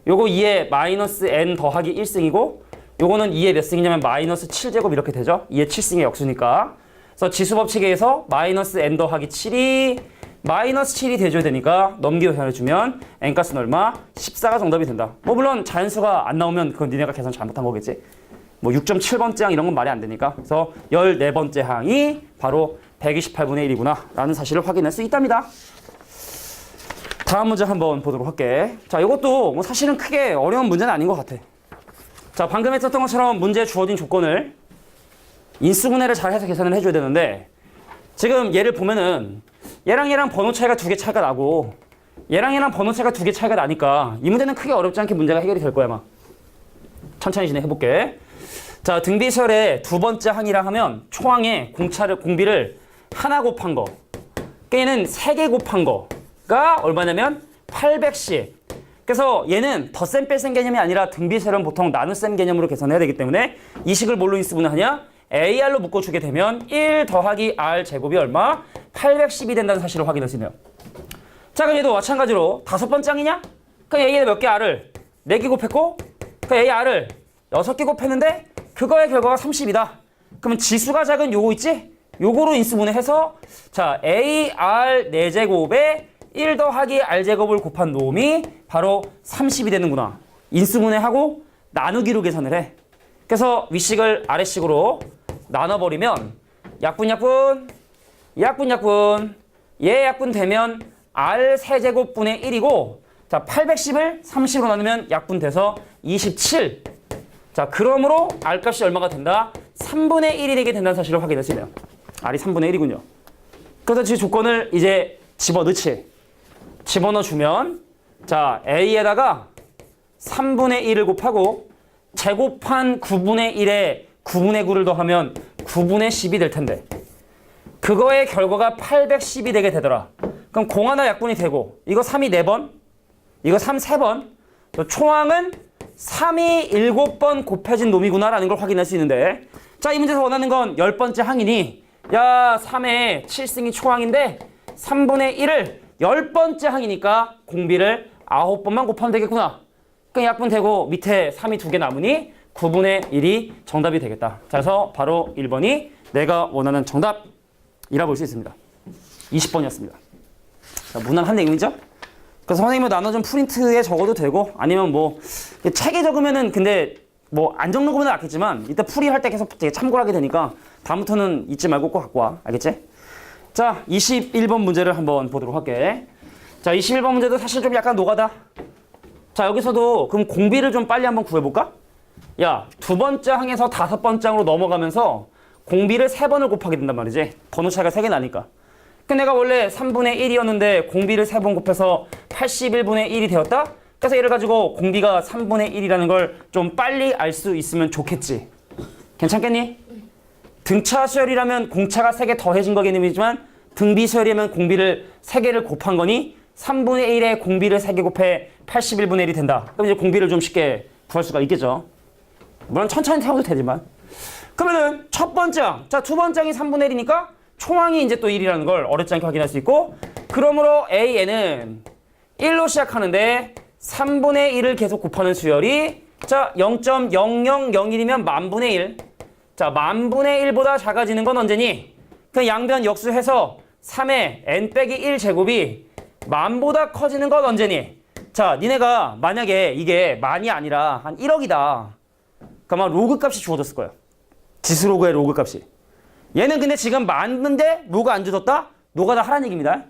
요거 2의 마이너스 n 더하기 1승이고, 요거는 2의 몇 승이냐면 마이너스 7제곱 이렇게 되죠. 2의 7승의 역수니까. 그래서 지수법칙에 의해서 마이너스 n 더하기 7이 마이너스 7이 대줘야 되니까 넘기고 계산해주면 n값은 얼마? 14가 정답이 된다. 뭐 물론 자연수가 안 나오면 그건 니네가 계산 잘못한 거겠지. 뭐 6.7번째 항 이런 건 말이 안 되니까. 그래서 14번째 항이 바로 128분의 1이구나 라는 사실을 확인할 수 있답니다. 다음 문제 한번 보도록 할게. 자, 이것도 뭐 사실은 크게 어려운 문제는 아닌 것 같아. 자, 방금 했었던 것처럼 문제에 주어진 조건을 인수분해를 잘 해서 계산을 해줘야 되는데, 지금 얘를 보면은 얘랑 번호 차이가 2개 차이가 나고 얘랑 번호 차이가 2개 차이가 나니까 이 문제는 크게 어렵지 않게 문제가 해결이 될 거야 아마. 천천히 진행해볼게. 자, 등비설의 두 번째 항이라 하면 초항에 공비를 하나 곱한 거, 얘는 3개 곱한 거가 얼마냐면 800씩. 그래서 얘는 덧셈 뺄셈 개념이 아니라 등비설은 보통 나눗셈 개념으로 계산해야 되기 때문에 이 식을 뭘로 인수분해하냐? AR로 묶어주게 되면 1 더하기 R 제곱이 얼마? 810이 된다는 사실을 확인할 수 있네요. 자, 그럼 얘도 마찬가지로 다섯 번째 항이냐? 그럼 A에 몇 개 R을? 4개 곱했고, 그 AR을 6개 곱했는데 그거의 결과가 30이다. 그러면 지수가 작은 요거 있지? 요거로 인수분해해서 자 AR 4제곱에 1 더하기 R제곱을 곱한 놈이 바로 30이 되는구나. 인수분해하고 나누기로 계산을 해. 그래서 윗식을 아래식으로 나눠버리면 약분 얘 약분 되면 R 세제곱분의 1이고, 자, 810을 30으로 나누면 약분돼서 27. 자, 그러므로 R값이 얼마가 된다? 3분의 1이 되게 된다는 사실을 확인했어요. R이 3분의 1이군요. 그래서 지 조건을 이제 집어넣지. 집어넣어주면 자, A에다가 3분의 1을 곱하고 제곱한 9분의 1에 9분의 9를 더하면 9분의 10이 될 텐데 그거의 결과가 810이 되게 되더라. 그럼 공 하나 약분이 되고 이거 3이 4번, 이거 3 3번, 총항은 3이 7번 곱해진 놈이구나 라는 걸 확인할 수 있는데 자, 이 문제에서 원하는 건 10번째 항이니 야, 3의 7승이 총항인데 3분의 1을 10번째 항이니까 공비를 9번만 곱하면 되겠구나. 그러니까 약분되고 밑에 3이 2개 남으니 9분의 1이 정답이 되겠다. 자, 그래서 바로 1번이 내가 원하는 정답이라 볼 수 있습니다. 20번이었습니다. 자, 무난한 내용이죠? 그래서 선생님은 나눠준 프린트에 적어도 되고 아니면 뭐 책에 적으면은 근데 뭐 안 적는 거보다 낫겠지만 이따 풀이할 때 계속 참고를 하게 되니까 다음부터는 잊지 말고 꼭 갖고 와. 알겠지? 자, 21번 문제를 한번 보도록 할게. 자, 21번 문제도 사실 좀 약간 노가다. 자, 여기서도 그럼 공비를 좀 빨리 한번 구해볼까? 야, 2번째 항에서 5번째 항으로 넘어가면서 공비를 3번을 곱하게 된단 말이지. 번호 차이가 3개 나니까. 근데 내가 원래 3분의 1이었는데 공비를 3번 곱해서 81분의 1이 되었다? 그래서 얘를 가지고 공비가 3분의 1이라는 걸 좀 빨리 알 수 있으면 좋겠지. 괜찮겠니? 등차 수열이라면 공차가 3개 더해진 거겠지만 등비 수열이면 공비를 3개를 곱한 거니 3분의 1에 공비를 3개 곱해 81분의 1이 된다. 그럼 이제 공비를 좀 쉽게 구할 수가 있겠죠. 물론 천천히 태워도 되지만. 그러면은 첫 번째 항, 자, 두 번째 항이 3분의 1이니까 총항이 이제 또 1이라는 걸 어렵지 않게 확인할 수 있고 그러므로 A에는 1로 시작하는데 3분의 1을 계속 곱하는 수열이 자, 0.0001이면 만분의 1. 자, 만분의 1보다 작아지는 건 언제니? 그 양변 역수해서 3의 n 빼기 1 제곱이 만보다 커지는 건 언제니? 자, 니네가 만약에 이게 만이 아니라 한 1억이다. 그러면 로그 값이 주어졌을 거예요. 지수로그의 로그 값이. 얘는 근데 지금 만인데 로가 안 주어졌다? 노가다 하라는 얘기입니다.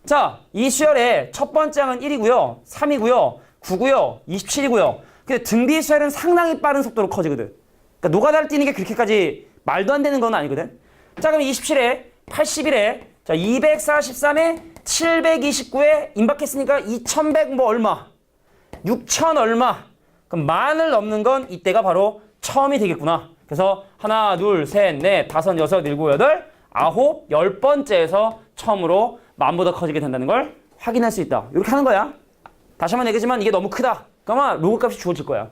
자, 이 수열의 첫 번째 항은 1이고요. 3이고요. 9고요. 27이고요. 근데 등비 수열은 상당히 빠른 속도로 커지거든. 그러니까 노가다를 뛰는 게 그렇게까지 말도 안 되는 건 아니거든. 자, 그럼 27에 81에 자, 243에 729에 임박했으니까 2100 뭐 얼마? 6000 얼마? 그럼 만을 넘는 건 이때가 바로 처음이 되겠구나. 그래서 하나, 둘, 셋, 넷, 다섯, 여섯, 일곱, 여덟, 아홉, 10번째에서 처음으로 만보다 커지게 된다는 걸 확인할 수 있다. 이렇게 하는 거야. 다시 한번 얘기하지만 이게 너무 크다. 그러면 로그 값이 주어질 거야.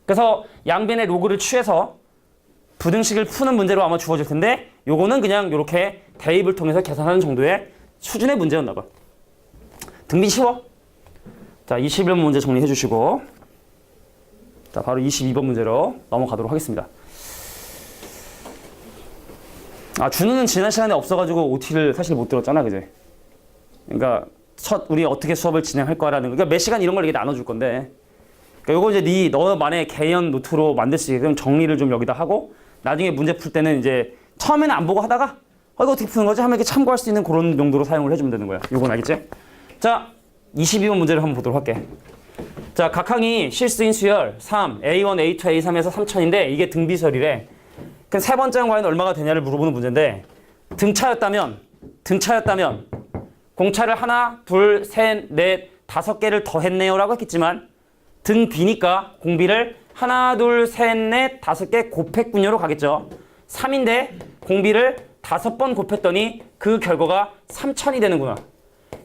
그래서 양변의 로그를 취해서 부등식을 푸는 문제로 아마 주어질 텐데 요거는 그냥 이렇게 대입을 통해서 계산하는 정도의 수준의 문제였나 봐. 등비 쉬워. 자, 21번 문제 정리해 주시고 자, 바로 22번 문제로 넘어가도록 하겠습니다. 아, 준우는 지난 시간에 없어가지고 OT를 사실 못 들었잖아, 그제? 그러니까 우리 어떻게 수업을 진행할 거라는 거. 그러니까 몇 시간 이런 걸 이렇게 나눠줄 건데. 그러니까 요거 이제 너만의 개연 노트로 만들 수 있게끔 정리를 좀 여기다 하고 나중에 문제 풀 때는 이제 처음에는 안 보고 하다가 이거 어떻게 푸는 거지? 하면 이렇게 참고할 수 있는 그런 용도로 사용을 해주면 되는 거야. 요건 알겠지? 자, 22번 문제를 한번 보도록 할게. 자, 각 항이 실수인 수열 3, A1, A2, A3에서 3000인데 이게 등비설이래. 그럼 세 번째 항 과연 얼마가 되냐를 물어보는 문제인데 등차였다면 공차를 하나, 둘, 셋, 넷, 5개를 더했네요 라고 했겠지만 등비니까 공비를 하나, 둘, 셋, 넷, 5개 곱했군요로 가겠죠. 3인데 공비를 5번 곱했더니 그 결과가 3000이 되는구나.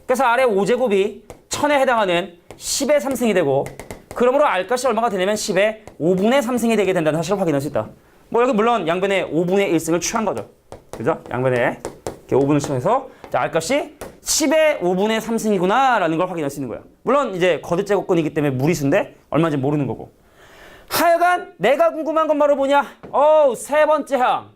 그래서 아래 5제곱이 1000에 해당하는 10의 3승이 되고 그러므로 R값이 얼마가 되냐면 10의 5분의 3승이 되게 된다는 사실을 확인할 수 있다. 뭐 여기 물론 양변에 5분의 1승을 취한 거죠. 그죠? 양변에 이렇게 5분을 취해서 자, R값이 10의 5분의 3승이구나 라는 걸 확인할 수 있는 거야. 물론 이제 거듭제곱근이기 때문에 무리수인데 얼마인지 모르는 거고. 하여간 내가 궁금한 건 바로 뭐냐? 세 번째 항.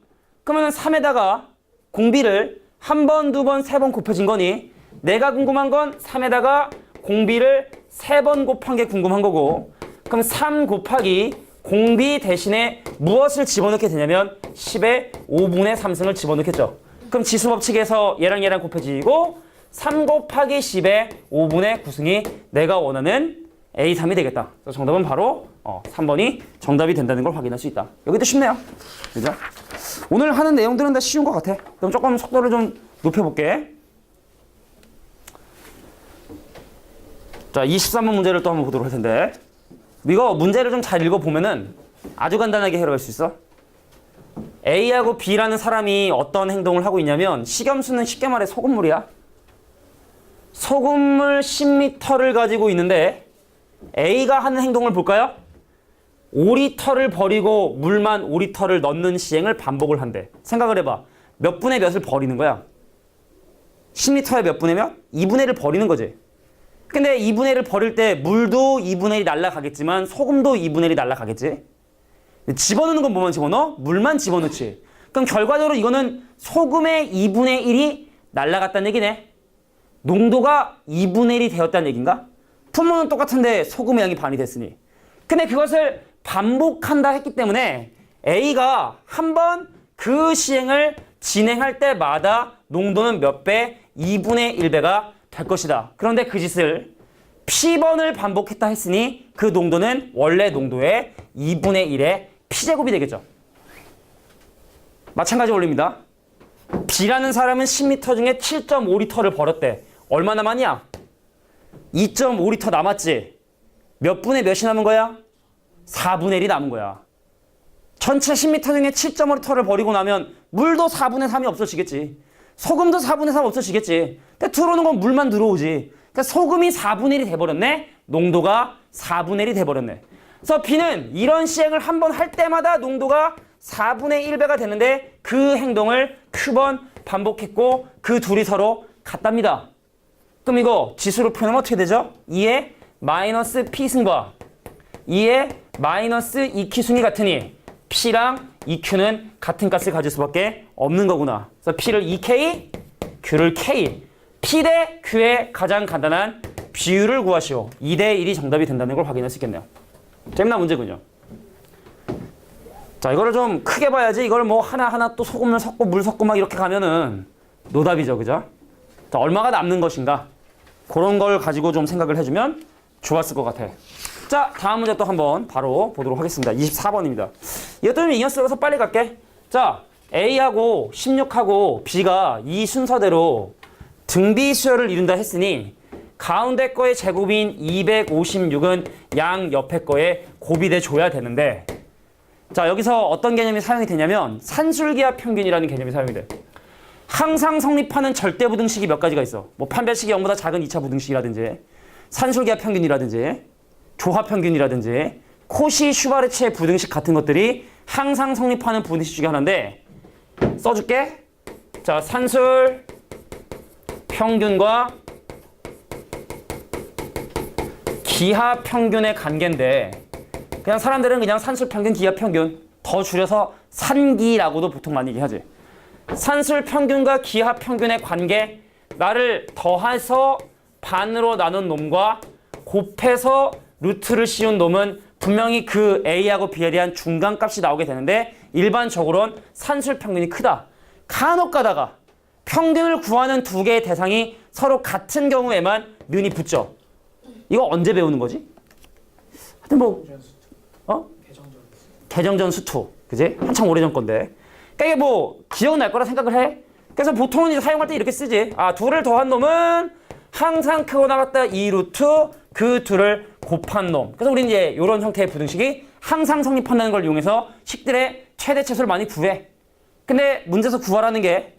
그러면 3에다가 공비를 한 번, 두 번, 세 번 곱해진 거니 내가 궁금한 건 3에다가 공비를 3번 곱한 게 궁금한 거고 그럼 3 곱하기 공비 대신에 무엇을 집어넣게 되냐면 10의 5분의 3승을 집어넣겠죠. 그럼 지수법칙에서 얘랑 얘랑 곱해지고 3 곱하기 10의 5분의 9승이 내가 원하는 A3이 되겠다. 그래서 정답은 바로 3번이 정답이 된다는 걸 확인할 수 있다. 여기도 쉽네요. 그죠? 오늘 하는 내용들은 다 쉬운 것 같아. 그럼 조금 속도를 좀 높여볼게. 자, 23번 문제를 또 한번 보도록 할 텐데, 이거 문제를 좀 잘 읽어보면은 아주 간단하게 해결할 수 있어. A하고 B라는 사람이 어떤 행동을 하고 있냐면, 식염수는 쉽게 말해 소금물이야. 소금물 10리터를 가지고 있는데 A가 하는 행동을 볼까요? 5리터를 버리고 물만 5리터를 넣는 시행을 반복을 한대. 생각을 해봐. 몇 분의 몇을 버리는 거야? 10리터에 몇 분의 몇? 2분의 1을 버리는 거지. 근데 2분의 1을 버릴 때 물도 2분의 1이 날아가겠지만 소금도 2분의 1이 날아가겠지. 집어넣는 건 뭐만 집어넣어? 물만 집어넣지. 그럼 결과적으로 이거는 소금의 2분의 1이 날아갔다는 얘기네. 농도가 2분의 1이 되었다는 얘기인가? 품목은 똑같은데 소금의 양이 반이 됐으니. 근데 그것을 반복한다 했기 때문에 A가 한 번 그 시행을 진행할 때마다 농도는 몇 배? 2분의 1배가 될 것이다. 그런데 그 짓을 P번을 반복했다 했으니 그 농도는 원래 농도의 2분의 1의 P제곱이 되겠죠. 마찬가지 원리입니다. B라는 사람은 10리터 중에 7.5리터를 버렸대. 얼마 남았냐? 2.5리터 남았지. 몇 분의 몇이 남은 거야? 4분의 1이 남은 거야. 전체 10리터 중에 7.5리터를 버리고 나면 물도 4분의 3이 없어지겠지. 소금도 4분의 3 없어지겠지. 근데 들어오는 건 물만 들어오지. 그러니까 소금이 4분의 1이 돼버렸네. 농도가 4분의 1이 돼버렸네. 그래서 B는 이런 시행을 한 번 할 때마다 농도가 4분의 1배가 되는데 그 행동을 Q번 반복했고 그 둘이 서로 같답니다. 그럼 이거 지수로 표현하면 어떻게 되죠? 2의 마이너스 P승과 2의 마이너스 2Q승이 같으니 P랑 2Q는 같은 값을 가질 수밖에 없는 거구나. 그래서 P를 2K, Q를 K. P 대 Q의 가장 간단한 비율을 구하시오. 2대 1이 정답이 된다는 걸 확인할 수 있겠네요. 재미난 문제군요. 자, 이거를 좀 크게 봐야지. 이걸 뭐 하나하나 또 소금을 섞고 물 섞고 막 이렇게 가면은 노답이죠. 그죠? 자, 얼마가 남는 것인가? 그런 걸 가지고 좀 생각을 해주면 좋았을 것 같아. 자, 다음 문제 또 한번 바로 보도록 하겠습니다. 24번입니다. 이것도 좀 인연 쓰여서 빨리 갈게. 자, A하고 16하고 B가 이 순서대로 등비수열을 이룬다 했으니 가운데 거의 제곱인 256은 양 옆에 거에 곱이 줘야 되는데, 자, 여기서 어떤 개념이 사용이 되냐면 산술기하 평균이라는 개념이 사용이 돼. 항상 성립하는 절대부등식이 몇 가지가 있어. 뭐 판별식이 0보다 작은 2차 부등식이라든지 산술기하 평균이라든지 조합평균이라든지 코시 슈바르츠의 부등식 같은 것들이 항상 성립하는 부등식 중에 하나인데, 써줄게. 자, 산술 평균과 기하 평균의 관계인데, 그냥 사람들은 그냥 산술 평균, 기하 평균, 더 줄여서 산기라고도 보통 많이 얘기하지. 산술 평균과 기하 평균의 관계, 나를 더해서 반으로 나눈 놈과 곱해서 루트를 씌운 놈은 분명히 그 A하고 B에 대한 중간값이 나오게 되는데, 일반적으로는 산술 평균이 크다. 간혹 가다가 평균을 구하는 두 개의 대상이 서로 같은 경우에만 는이 붙죠. 이거 언제 배우는 거지? 하여튼 뭐 개정전 수투, 그지? 한참 오래전 건데. 그러니까 이게 뭐 기억날 거라 생각을 해. 그래서 보통은 이제 사용할 때 이렇게 쓰지. 아, 둘을 더한 놈은 항상 크거나 같다 2루트 그 둘을 곱한 놈. 그래서 우리는 이제 이런 형태의 부등식이 항상 성립한다는 걸 이용해서 식들의 최대 최소를 많이 구해. 근데 문제에서 구하라는 게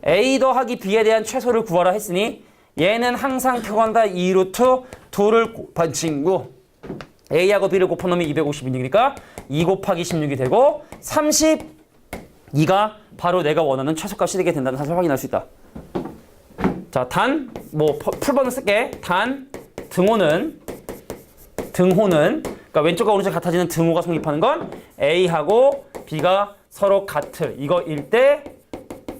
A 더하기 B에 대한 최소를 구하라 했으니 얘는 항상 크거나 2루트 2를 곱한 친구. A하고 B를 곱한 놈이 256이니까 2 곱하기 16이 되고 32가 바로 내가 원하는 최소값이 되게 된다는 사실을 확인할 수 있다. 자, 단, 뭐 풀번을 쓸게. 단, 등호는 그러니까 왼쪽과 오른쪽 같아지는 등호가 성립하는 건 A하고 B가 서로 같을 이거일 때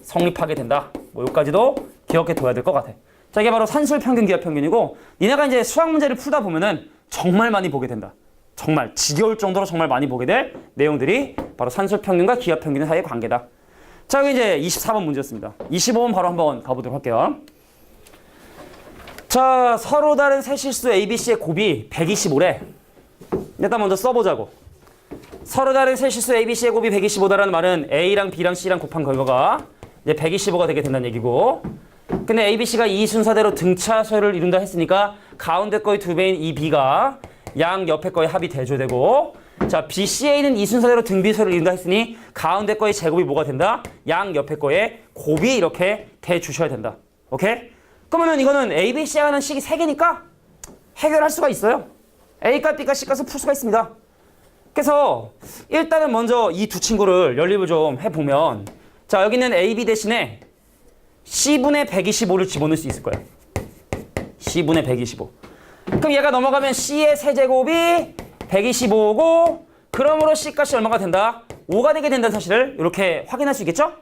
성립하게 된다. 뭐 여기까지도 기억해 둬야 될 것 같아. 자, 이게 바로 산술 평균, 기하 평균이고, 니네가 이제 수학 문제를 풀다 보면은 정말 많이 보게 된다. 정말 지겨울 정도로 정말 많이 보게 될 내용들이 바로 산술 평균과 기하 평균 사이의 관계다. 자, 여기 이제 24번 문제였습니다. 25번 바로 한번 가보도록 할게요. 자, 서로 다른 세 실수 ABC의 곱이 125래. 일단 먼저 써보자고. 서로 다른 세 실수 ABC의 곱이 125다라는 말은 A랑 B랑 C랑 곱한 결과가 이제 125가 되게 된다는 얘기고, 근데 ABC가 이 순서대로 등차수열을 이룬다 했으니까 가운데 거의 2배인 이 B가 양 옆에 거의 합이 대줘야 되고, 자, BCA는 이 순서대로 등비수열을 이룬다 했으니 가운데 거의 제곱이 뭐가 된다? 양 옆에 거에 곱이 이렇게 대주셔야 된다. 오케이? 그러면 이거는 ABC가 하는 식이 3개니까 해결할 수가 있어요. A값, B값, C값을 풀 수가 있습니다. 그래서 일단은 먼저 이 두 친구를 연립을 좀 해보면, 자, 여기는 AB 대신에 C분의 125를 집어넣을 수 있을 거예요. C분의 125. 그럼 얘가 넘어가면 C의 세제곱이 125고, 그러므로 C값이 얼마가 된다? 5가 되게 된다는 사실을 이렇게 확인할 수 있겠죠?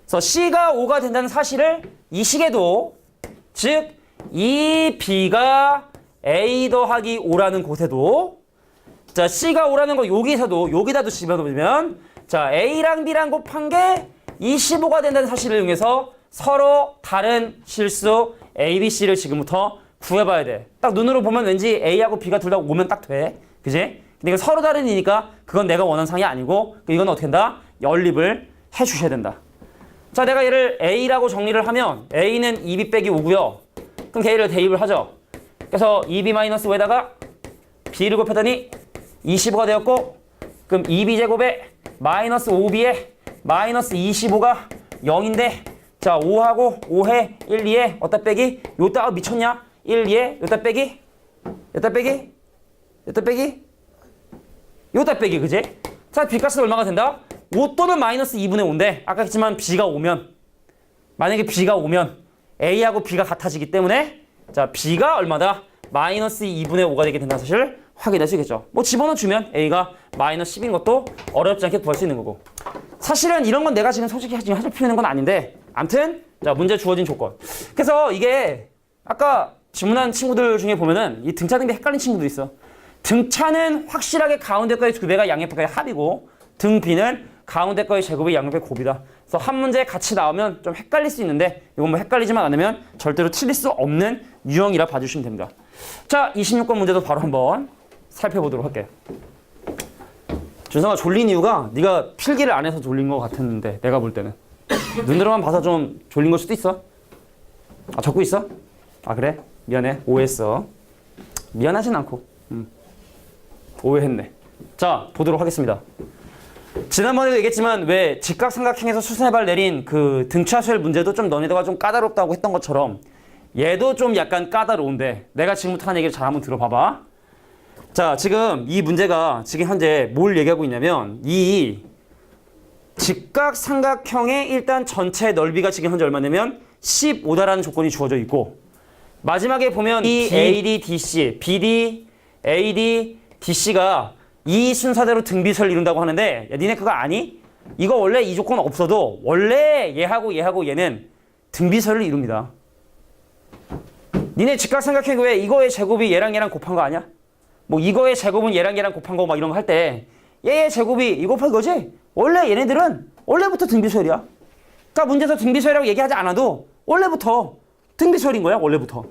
그래서 C가 5가 된다는 사실을 이 식에도, 즉 이 B가 A 더하기 5라는 곳에도, 자, C가 5라는 거 여기서도, 여기다도 집어넣으면, 자, A랑 B랑 곱한 게 25가 된다는 사실을 이용해서 서로 다른 실수 A, B, C를 지금부터 구해봐야 돼. 딱 눈으로 보면 왠지 A하고 B가 둘 다 오면 딱 돼. 그지? 근데 이거 서로 다른 이니까 그건 내가 원하는 상이 아니고, 이건 어떻게 된다? 연립을 해주셔야 된다. 자, 내가 얘를 A라고 정리를 하면 A는 2B 빼기 5고요. 그럼 걔를 대입을 하죠. 그래서 2B-5에다가 B를 곱했더니 25가 되었고, 그럼 2B 제곱에 마이너스 5B에 마이너스 25가 0인데, 자, 5하고 5해 1, 2에 어디다 빼기? 요따 미쳤냐? 1, 2에 요따 빼기? 요따 빼기? 요따 빼기? 요따 빼기, 그지? 자, B값은 얼마가 된다? 5 또는 마이너스 2분의 5인데, 아까 했지만 B가 오면, 만약에 B가 오면 A하고 B가 같아지기 때문에, 자, B가 얼마다? 마이너스 2분의 5가 되게 된다는 사실을 확인할 수 있겠죠. 뭐 집어넣어주면 A가 마이너스 10인 것도 어렵지 않게 구할 수 있는 거고. 사실은 이런 건 내가 지금 솔직히 하실 필요 있는 건 아닌데, 암튼 자, 문제 주어진 조건. 그래서 이게 아까 질문한 친구들 중에 보면은 이 등차 등비 헷갈린 친구도 있어. 등차는 확실하게 가운데 거의 2배가 양옆에 거의 합이고, 등 B는 가운데 거의 제곱이 양옆에 곱이다. 그래서 한 문제 같이 나오면 좀 헷갈릴 수 있는데, 이건 뭐 헷갈리지만 않으면 절대로 틀릴 수 없는 유형이라 봐주시면 됩니다. 자, 26번 문제도 바로 한번 살펴보도록 할게요. 준성아, 졸린 이유가 네가 필기를 안 해서 졸린 것 같았는데, 내가 볼 때는 눈으로만 봐서 좀 졸린 걸 수도 있어. 아, 적고 있어? 아, 그래? 미안해, 오해했어. 미안하진 않고 오해했네. 자, 보도록 하겠습니다. 지난번에도 얘기했지만 왜 직각삼각형에서 수선의 내린 그 등차수열 문제도 좀 너네들과 좀 까다롭다고 했던 것처럼 얘도 좀 약간 까다로운데, 내가 지금부터 하는 얘기를 잘 한번 들어봐봐. 자, 지금 이 문제가 지금 현재 뭘 얘기하고 있냐면, 이 직각삼각형의 일단 전체 넓이가 지금 현재 얼마냐면 15다라는 조건이 주어져 있고, 마지막에 보면 이 AD, DC, BD, AD, DC가 이 순서대로 등비수열을 이룬다고 하는데, 야, 니네 그거 아니? 이거 원래 이 조건 없어도 원래 얘하고 얘하고 얘는 등비수열을 이룹니다. 니네 직각삼각형 왜 이거의 제곱이 얘랑 얘랑 곱한 거 아니야? 뭐 이거의 제곱은 얘랑 얘랑 곱한 거 막 이런 거 할 때 얘의 제곱이 이거 곱한 거지? 원래 얘네들은 원래부터 등비수열이야. 그러니까 문제에서 등비수열이라고 얘기하지 않아도 원래부터 등비수열인 거야, 원래부터.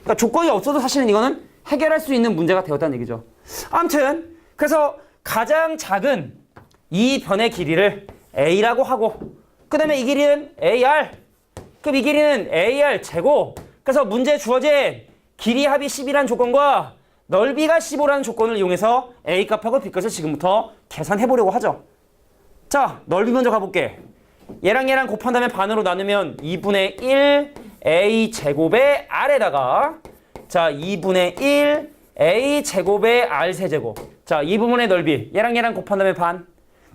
그러니까 조건이 없어도 사실은 이거는 해결할 수 있는 문제가 되었다는 얘기죠. 아무튼 그래서 가장 작은 이 변의 길이를 A라고 하고, 그 다음에 이 길이는 AR, 그럼 이 길이는 AR 제곱. 그래서 문제에 주어진 길이 합이 10이라는 조건과 넓이가 15라는 조건을 이용해서 A값하고 B값을 지금부터 계산해 보려고 하죠. 자, 넓이 먼저 가볼게. 얘랑 얘랑 곱한 다음에 반으로 나누면 2분의 1 A 제곱의 R에다가, 자, 2분의 1 A 제곱의 R 세제곱. 자, 이 부분의 넓이 얘랑 얘랑 곱한 다음에 반,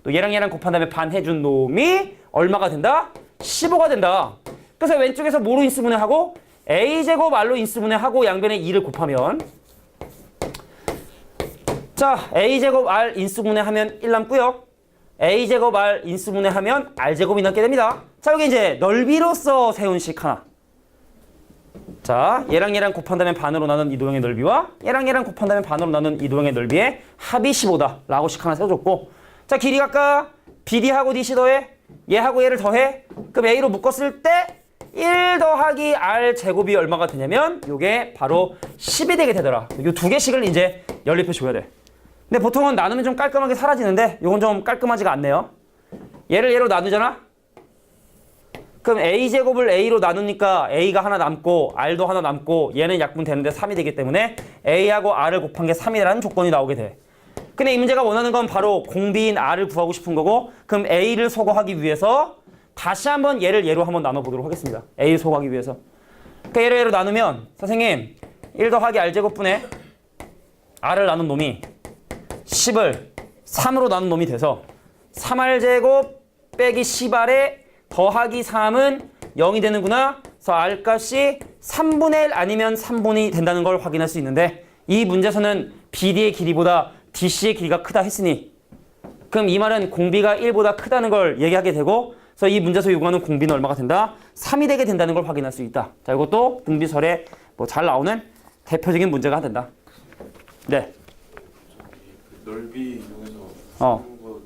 또 얘랑 얘랑 곱한 다음에 반 해준 놈이 얼마가 된다? 15가 된다. 그래서 왼쪽에서 뭐로 인수분해하고 A 제곱 R로 인수분해하고 양변에 2를 곱하면, 자, A 제곱 R 인수분해하면 1 남고요. A 제곱 R 인수분해하면 R 제곱이 남게 됩니다. 자, 여기 이제 넓이로서 세운 식 하나. 자, 얘랑 얘랑 곱한 다음에 반으로 나눈 이 도형의 넓이와 얘랑 얘랑 곱한 다음에 반으로 나눈 이 도형의 넓이의 합이 15다 라고 식 하나 세워줬고, 자, 길이가 아까 BD하고 DC 더해 얘하고 얘를 더해, 그럼 A로 묶었을 때 1 더하기 r 제곱이 얼마가 되냐면 요게 바로 10이 되게 되더라. 요 두 개씩을 이제 연립해 줘야 돼. 근데 보통은 나누면 좀 깔끔하게 사라지는데 요건 좀 깔끔하지가 않네요. 얘를 얘로 나누잖아? 그럼 a제곱을 a로 나누니까 a가 하나 남고 r도 하나 남고 얘는 약분 되는데 3이 되기 때문에 a하고 r을 곱한 게 3이라는 조건이 나오게 돼. 근데 이 문제가 원하는 건 바로 공비인 r을 구하고 싶은 거고 그럼 a를 소거하기 위해서 다시 한번 얘를 얘로 한번 나눠보도록 하겠습니다. a를 소거하기 위해서. 그러니까 얘를 얘로 나누면 선생님 1 더하기 r제곱분의 r을 나눈 놈이 10을 3으로 나눈 놈이 돼서 3r제곱 빼기 10r에 더하기 3은 0이 되는구나. 그래서 r값이 3분의 1 아니면 3분이 된다는 걸 확인할 수 있는데 이 문제에서는 BD의 길이보다 DC의 길이가 크다 했으니 그럼 이 말은 공비가 1보다 크다는 걸 얘기하게 되고 그래서 이 문제에서 요구하는 공비는 얼마가 된다? 3이 되게 된다는 걸 확인할 수 있다. 자, 이것도 등비설에 뭐 잘 나오는 대표적인 문제가 된다. 네. 그 넓이 이용해서 어. 푸는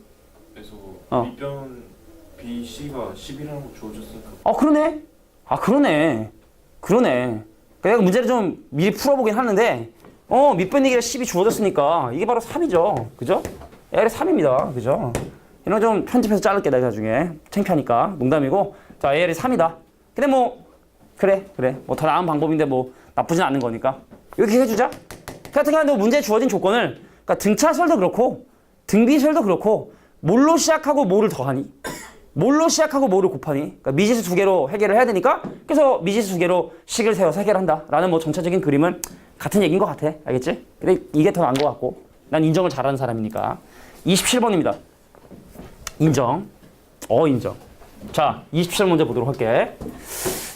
것에서 밑변 BC가 10이라는 거 주어졌으니까 그러네. 그러네. 내가 문제를 좀 미리 풀어보긴 하는데 밑변 얘기가 10이 주어졌으니까 이게 바로 3이죠. 그죠? L이 3입니다. 그죠? 이런 거 좀 편집해서 자를게 내가 나중에. 창피하니까. 농담이고. 자, L이 3이다. 근데 뭐 그래. 뭐 더 나은 방법인데 뭐 나쁘진 않은 거니까. 이렇게 해주자. 같은 경우에 문제에 주어진 조건을 그러니까 등차설도 그렇고 등비설도 그렇고 뭘로 시작하고 뭐를 더하니? 뭘로 시작하고 뭐를 곱하니? 그러니까 미지수 두 개로 해결을 해야 되니까 그래서 미지수 두 개로 식을 세워서 해결한다 라는 뭐 전체적인 그림은 같은 얘기인 것 같아. 알겠지? 근데 이게 더 나은 것 같고 난 인정을 잘하는 사람이니까. 27번입니다. 인정. 인정. 자, 27번 문제 보도록 할게.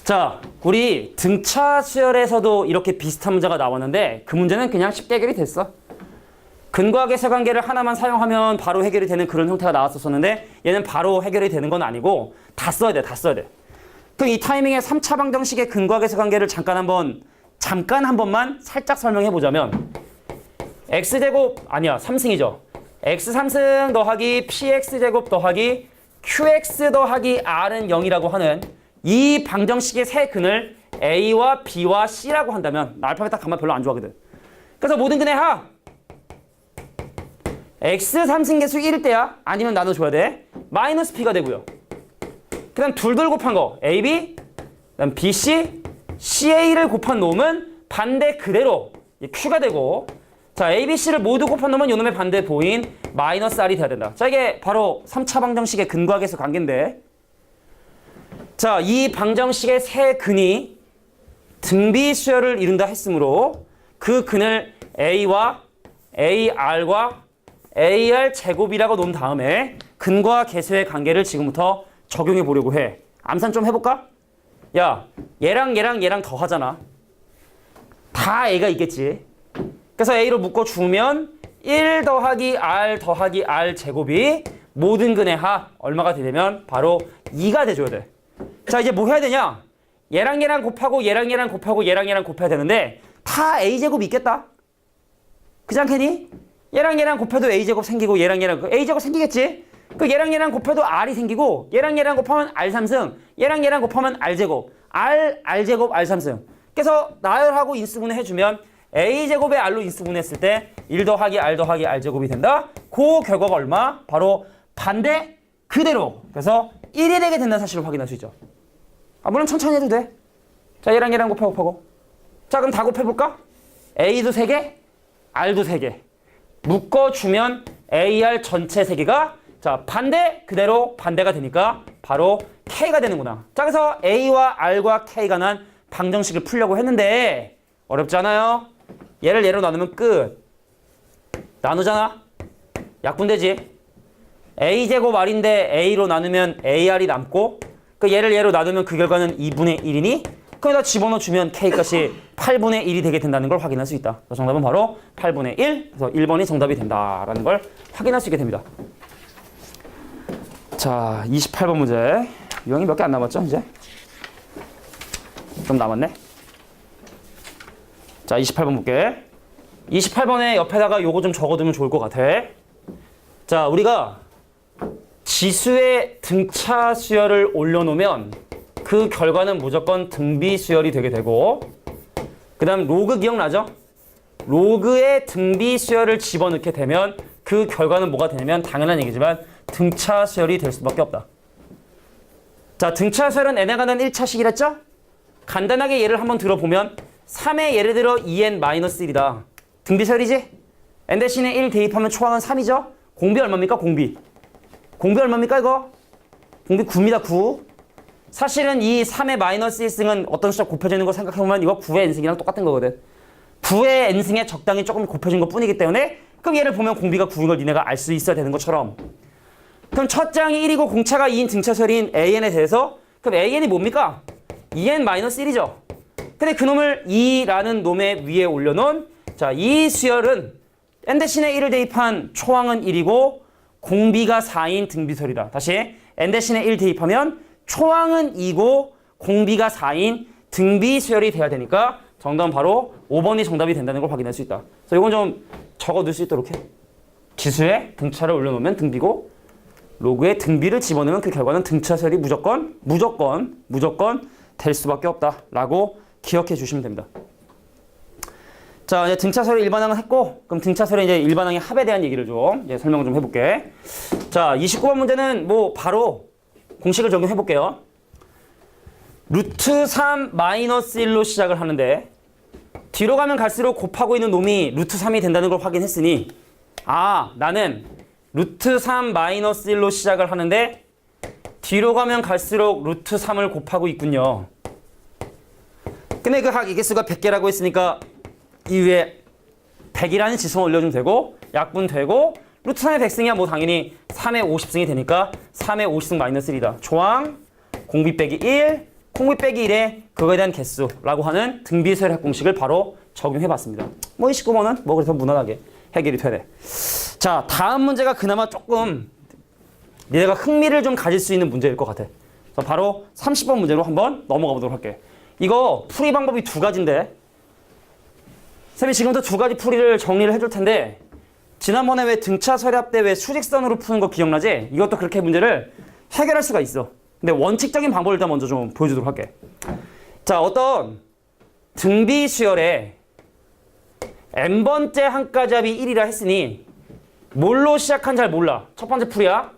자, 우리 등차 수열에서도 이렇게 비슷한 문제가 나왔는데 그 문제는 그냥 쉽게 해결이 됐어. 근과 계수관계를 하나만 사용하면 바로 해결이 되는 그런 형태가 나왔었는데 얘는 바로 해결이 되는 건 아니고 다 써야 돼. 그럼 이 타이밍에 3차 방정식의 근과 계수관계를 잠깐 한 번만 살짝 설명해 보자면 x제곱 아니야 3승이죠. x 3승 더하기 px제곱 더하기 qx 더하기 r은 0이라고 하는 이 방정식의 세 근을 a와 b와 c라고 한다면 나 알파벳 가만 별로 안 좋아하거든. 그래서 모든 근의 합 x 3승계수 1일 때야 아니면 나눠줘야 돼. 마이너스 p가 되고요. 그 다음 둘둘 곱한 거 ab 그 다음 bc ca를 곱한 놈은 반대 그대로 q가 되고 자 abc를 모두 곱한 놈은 요놈의 반대 보인 마이너스 r이 돼야 된다. 자 이게 바로 3차 방정식의 근과 계수 관계인데 자 이 방정식의 세 근이 등비 수열을 이룬다 했으므로 그 근을 a와 ar과 AR 제곱이라고 놓은 다음에 근과 계수의 관계를 지금부터 적용해 보려고 해. 암산 좀 해볼까? 야, 얘랑 더 하잖아. 다 A가 있겠지. 그래서 A로 묶어주면 1 더하기 R 제곱이 모든 근의 합 얼마가 되냐면 바로 2가 돼줘야 돼. 자, 이제 뭐 해야 되냐? 얘랑 곱하고 얘랑 곱해야 되는데 다 A 제곱이 있겠다. 그지 않겠니? 얘랑 곱해도 A제곱 생기고 얘랑 A제곱 생기겠지? 그 얘랑 곱해도 R이 생기고 얘랑 곱하면 R3승 얘랑 곱하면 R제곱 R제곱 R3승 그래서 나열하고 인수분해 해주면 A제곱에 R로 인수분해했을 때 1 더하기 R제곱이 된다. 그 결과가 얼마? 바로 반대 그대로 그래서 1이 되게 된다는 사실을 확인할 수 있죠. 물론 천천히 해도 돼. 자 얘랑 곱하고 자 그럼 다 곱해볼까? A도 3개 R도 3개 묶어주면 AR 전체 3개가 자 반대 그대로 반대가 되니까 바로 K가 되는구나. 자 그래서 A와 R과 K가 난 방정식을 풀려고 했는데 어렵지 않아요? 얘를 얘로 나누면 끝. 나누잖아? 약분되지? A제곱 R인데 A로 나누면 AR이 남고 그 얘를 얘로 나누면 그 결과는 2분의 1이니 거기다 집어넣어주면 K값이 8분의 1이 되게 된다는 걸 확인할 수 있다. 그래서 정답은 바로 8분의 1. 그래서 1번이 정답이 된다라는 걸 확인할 수 있게 됩니다. 자, 28번 문제. 유형이 몇 개 안 남았죠, 이제? 좀 남았네. 자, 28번 볼게. 28번에 옆에다가 요거 좀 적어두면 좋을 것 같아. 자, 우리가 지수의 등차 수열을 올려놓으면 그 결과는 무조건 등비수열이 되게 되고, 그 다음 로그 기억나죠? 로그에 등비수열을 집어넣게 되면 그 결과는 뭐가 되냐면 당연한 얘기지만 등차수열이 될 수밖에 없다. 자, 등차수열은 n에 관한 1차식이랬죠? 간단하게 예를 한번 들어보면 3의 예를 들어 2n-1이다. 등비수열이지? n 대신에 1 대입하면 초항은 3이죠? 공비 얼마입니까? 공비 얼마입니까 이거? 공비 9입니다. 9. 사실은 이 3의 마이너스 1승은 어떤 숫자 곱해지는 거 생각해보면 이거 9의 n승이랑 똑같은 거거든. 9의 n승에 적당히 조금 곱해진 것 뿐이기 때문에 그럼 얘를 보면 공비가 9인 걸 니네가 알 수 있어야 되는 것처럼. 그럼 첫 장이 1이고 공차가 2인 등차수열인 an에 대해서 그럼 an이 뭡니까? 2n-1이죠. 근데 그놈을 2라는 놈의 위에 올려놓은 자, 이 수열은 n 대신에 1을 대입한 초항은 1이고 공비가 4인 등비수열이다. 다시 n 대신에 1 대입하면 초항은 2고 공비가 4인 등비수열이 돼야 되니까 정답은 바로 5번이 정답이 된다는 걸 확인할 수 있다. 그래서 이건 좀 적어둘 수 있도록 해. 지수에 등차를 올려놓으면 등비고 로그에 등비를 집어넣으면 그 결과는 등차수열이 무조건 될 수밖에 없다라고 기억해 주시면 됩니다. 자, 이제 등차수열 일반항은 했고, 그럼 등차수열의 이제 일반항의 합에 대한 얘기를 좀 이제 설명을 좀 해볼게. 자, 29번 문제는 뭐 바로 공식을 적용해 볼게요. 루트 3 마이너스 1로 시작을 하는데 뒤로 가면 갈수록 곱하고 있는 놈이 루트 3이 된다는 걸 확인했으니 아, 나는 루트 3 마이너스 1로 시작을 하는데 뒤로 가면 갈수록 루트 3을 곱하고 있군요. 근데 그 각 이개수가 100개라고 했으니까 이 위에 100이라는 지수만 올려주면 되고 약분되고 루트 3의 100승이야 뭐 당연히 3의 50승이 되니까 3의 50승 마이너스 1이다. 조항 공비 빼기 1 공비 빼기 1에 그거에 대한 개수라고 하는 등비수열의 공식을 바로 적용해봤습니다. 뭐 29번은 뭐 그래서 무난하게 해결이 되네. 자, 다음 문제가 그나마 조금 니네가 흥미를 좀 가질 수 있는 문제일 것 같아. 그래서 바로 30번 문제로 한번 넘어가 보도록 할게. 이거 풀이 방법이 두 가지인데 쌤이 지금부터 두 가지 풀이를 정리를 해줄 텐데 지난번에 왜 등차 서랍 때 왜 수직선으로 푸는 거 기억나지? 이것도 그렇게 문제를 해결할 수가 있어. 근데 원칙적인 방법을 일단 먼저 좀 보여주도록 할게. 자, 어떤 등비수열에 n번째 한가잡이 1이라 했으니 뭘로 시작한지 잘 몰라. 첫 번째 풀이야.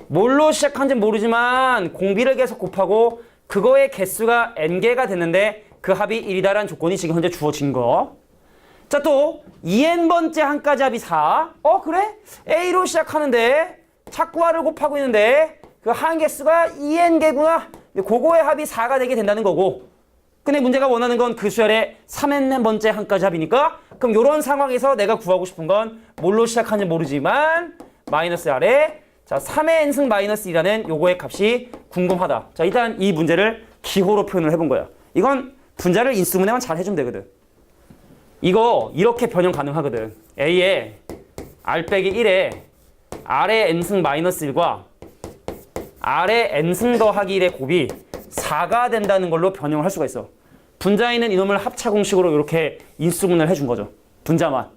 뭘로 시작한지 모르지만 공비를 계속 곱하고 그거의 개수가 n개가 됐는데 그 합이 1이다라는 조건이 지금 현재 주어진 거. 자, 또 2n번째 한가잡이 4. 그래? A로 시작하는데 자꾸 R을 곱하고 있는데 그 한개수가 2n개구나. 그거의 합이 4가 되게 된다는 거고. 근데 문제가 원하는 건 그 수열의 3n번째 한가지 합이니까 그럼 이런 상황에서 내가 구하고 싶은 건 뭘로 시작하는지 모르지만 마이너스 R에 자 3의 n승 마이너스 2라는 요거의 값이 궁금하다. 자, 일단 이 문제를 기호로 표현을 해본 거야. 이건 분자를 인수분해만 잘 해주면 되거든. 이거 이렇게 변형 가능하거든. A에 R 빼기 1에 R의 n승 마이너스 1과 R의 n승 더하기 1의 곱이 4가 된다는 걸로 변형을 할 수가 있어. 분자에 있는 이놈을 합차 공식으로 이렇게 인수분해를 해준 거죠. 분자만.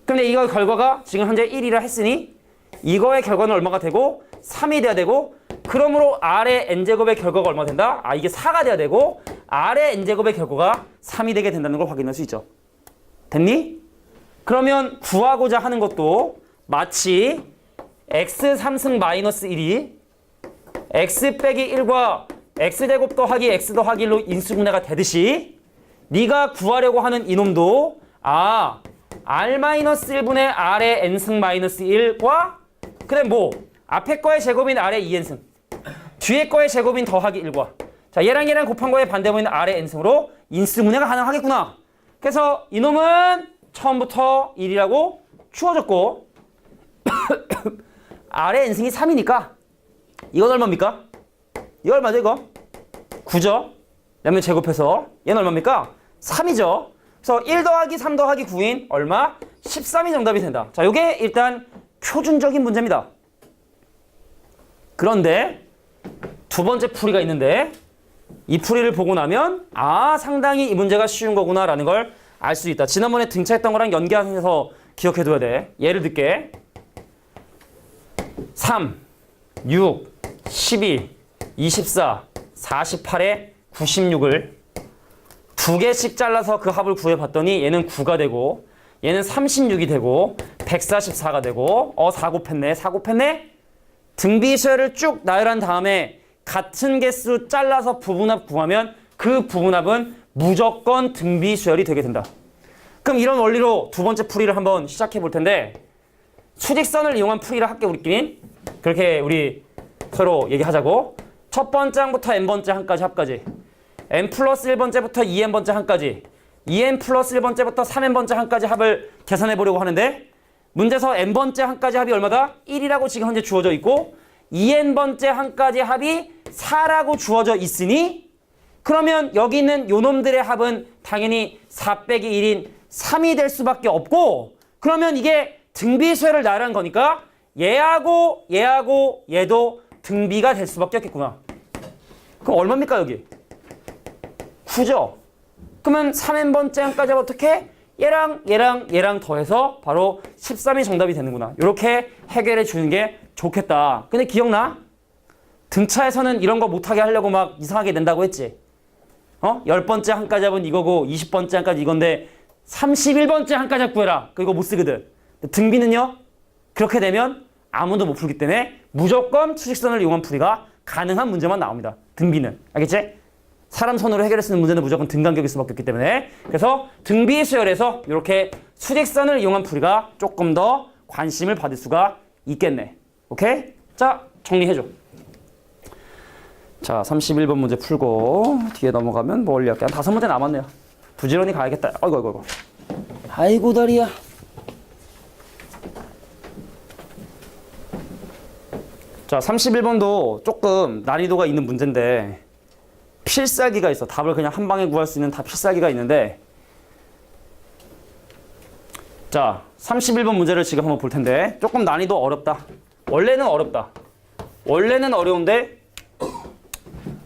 근데 이거 결과가 지금 현재 1이라 했으니 이거의 결과는 얼마가 되고 3이 돼야 되고 그러므로 R의 n제곱의 결과가 얼마 된다? 이게 4가 돼야 되고 R의 n제곱의 결과가 3이 되게 된다는 걸 확인할 수 있죠. 됐니? 그러면 구하고자 하는 것도 마치 x 3승 마이너스 1이 x 빼기 1과 x제곱 더하기 x 더하기 1로 인수분해가 되듯이 네가 구하려고 하는 이놈도 r-1분의 r의 n승 마이너스 1과 그래 뭐 앞에 거의 제곱인 r의 2n승 뒤에 거의 제곱인 더하기 1과 자 얘랑 곱한 거의 반대문인 r의 n승으로 인수분해가 가능하겠구나. 그래서 이놈은 처음부터 1이라고 주어졌고 r의 n승이 3이니까 이건 얼마입니까? 이거 얼마죠 이거? 9죠? 그다음에 제곱해서 얘는 얼마입니까? 3이죠. 그래서 1 더하기 3 더하기 9인 얼마? 13이 정답이 된다. 자, 요게 일단 표준적인 문제입니다. 그런데 두 번째 풀이가 있는데 이 풀이를 보고 나면 상당히 이 문제가 쉬운 거구나 라는 걸 알 수 있다. 지난번에 등차했던 거랑 연계해서 기억해둬야 돼. 예를 들게 3, 6, 12, 24, 48에 96을 두 개씩 잘라서 그 합을 구해봤더니 얘는 9가 되고 얘는 36이 되고 144가 되고 4 곱했네 4 곱했네. 등비수열을 쭉 나열한 다음에 같은 개수 잘라서 부분합 구하면 그 부분합은 무조건 등비수열이 되게 된다. 그럼 이런 원리로 두 번째 풀이를 한번 시작해 볼 텐데 수직선을 이용한 풀이를 할게 우리끼리. 그렇게 우리 서로 얘기하자고. 첫 번째 항부터 n번째 항까지 합까지 n 플러스 1번째부터 2n번째 항까지 2n 플러스 1번째부터 3n번째 항까지 합을 계산해 보려고 하는데 문제에서 n번째 항까지 합이 얼마다? 1이라고 지금 현재 주어져 있고 2n번째 항까지 합이 4라고 주어져 있으니 그러면 여기 있는 요놈들의 합은 당연히 4 빼기 1인 3이 될 수밖에 없고 그러면 이게 등비수열을 나열한 거니까 얘하고 얘하고 얘도 등비가 될 수밖에 없겠구나. 그럼 얼마입니까 여기? 9죠? 그러면 3n번째 항까지 어떻게? 얘랑 더해서 바로 13이 정답이 되는구나. 이렇게 해결해 주는 게 좋겠다. 근데 기억나? 등차에서는 이런 거 못하게 하려고 막 이상하게 낸다고 했지? 10번째 항까지 합은 이거고 20번째 항까지 이건데 31번째 항까지 구해라. 그거 못 쓰거든. 등비는요? 그렇게 되면 아무도 못 풀기 때문에 무조건 수직선을 이용한 풀이가 가능한 문제만 나옵니다. 등비는. 알겠지? 사람 손으로 해결할 수 있는 문제는 무조건 등간격일 수밖에 없기 때문에 그래서 등비수열에서 이렇게 수직선을 이용한 풀이가 조금 더 관심을 받을 수가 있겠네. 오케이? 자, 정리해줘. 자, 31번 문제 풀고 뒤에 넘어가면 뭐 올릴게. 한 5문제 남았네요. 부지런히 가야겠다. 아이고. 아이고 다리야. 자, 31번도 조금 난이도가 있는 문제인데 필살기가 있어. 답을 그냥 한 방에 구할 수 있는 다 필살기가 있는데 자, 31번 문제를 지금 한번 볼 텐데 조금 난이도 어렵다. 원래는 어렵다. 원래는 어려운데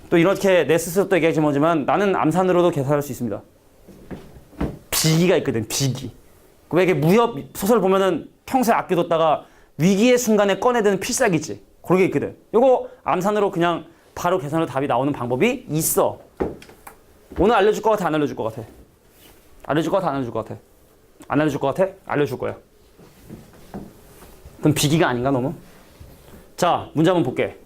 또 이렇게 내 스스로 또 얘기하지 뭐지만 나는 암산으로도 계산할 수 있습니다. 비기가 있거든. 비기. 왜 이렇게 무협 소설 보면은 평소에 아껴뒀다가 위기의 순간에 꺼내드는 필살기 있지. 그런 게 있거든. 요거 암산으로 그냥 바로 계산으로 답이 나오는 방법이 있어. 오늘 알려줄 것 같아? 안 알려줄 것 같아? 알려줄 것 같아? 안 알려줄 것 같아? 안 알려줄 것 같아? 알려줄 거야. 그럼 비기가 아닌가 너무? 자, 문제 한번 볼게.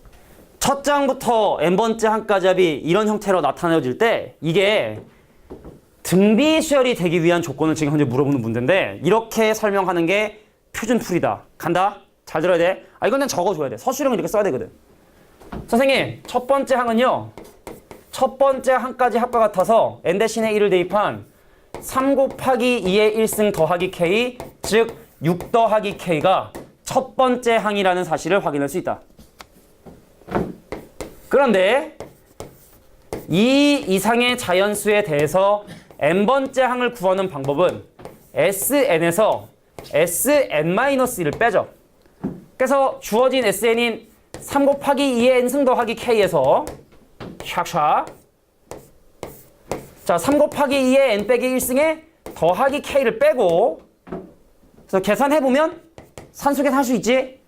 첫 장부터 n번째 항까지 합이 이런 형태로 나타내질 때 이게 등비수열이 되기 위한 조건을 지금 현재 물어보는 문제인데 이렇게 설명하는 게 표준풀이다. 간다? 잘 들어야 돼. 이건 난 적어줘야 돼. 서술형을 이렇게 써야 되거든. 선생님, 첫 번째 항은요. 첫 번째 항까지 합과 같아서 n 대신에 1을 대입한 3 곱하기 2의 1승 더하기 k, 즉 6 더하기 k가 첫 번째 항이라는 사실을 확인할 수 있다. 그런데 이 이상의 자연수에 대해서 n번째 항을 구하는 방법은 sn에서 sn-1을 빼죠. 그래서 주어진 sn인 3 곱하기 2의 n승 더하기 k에서 샥샥 자, 3 곱하기 2의 n 빼기 1승에 더하기 k를 빼고 그래서 계산해보면 산수 계산할 수 있지?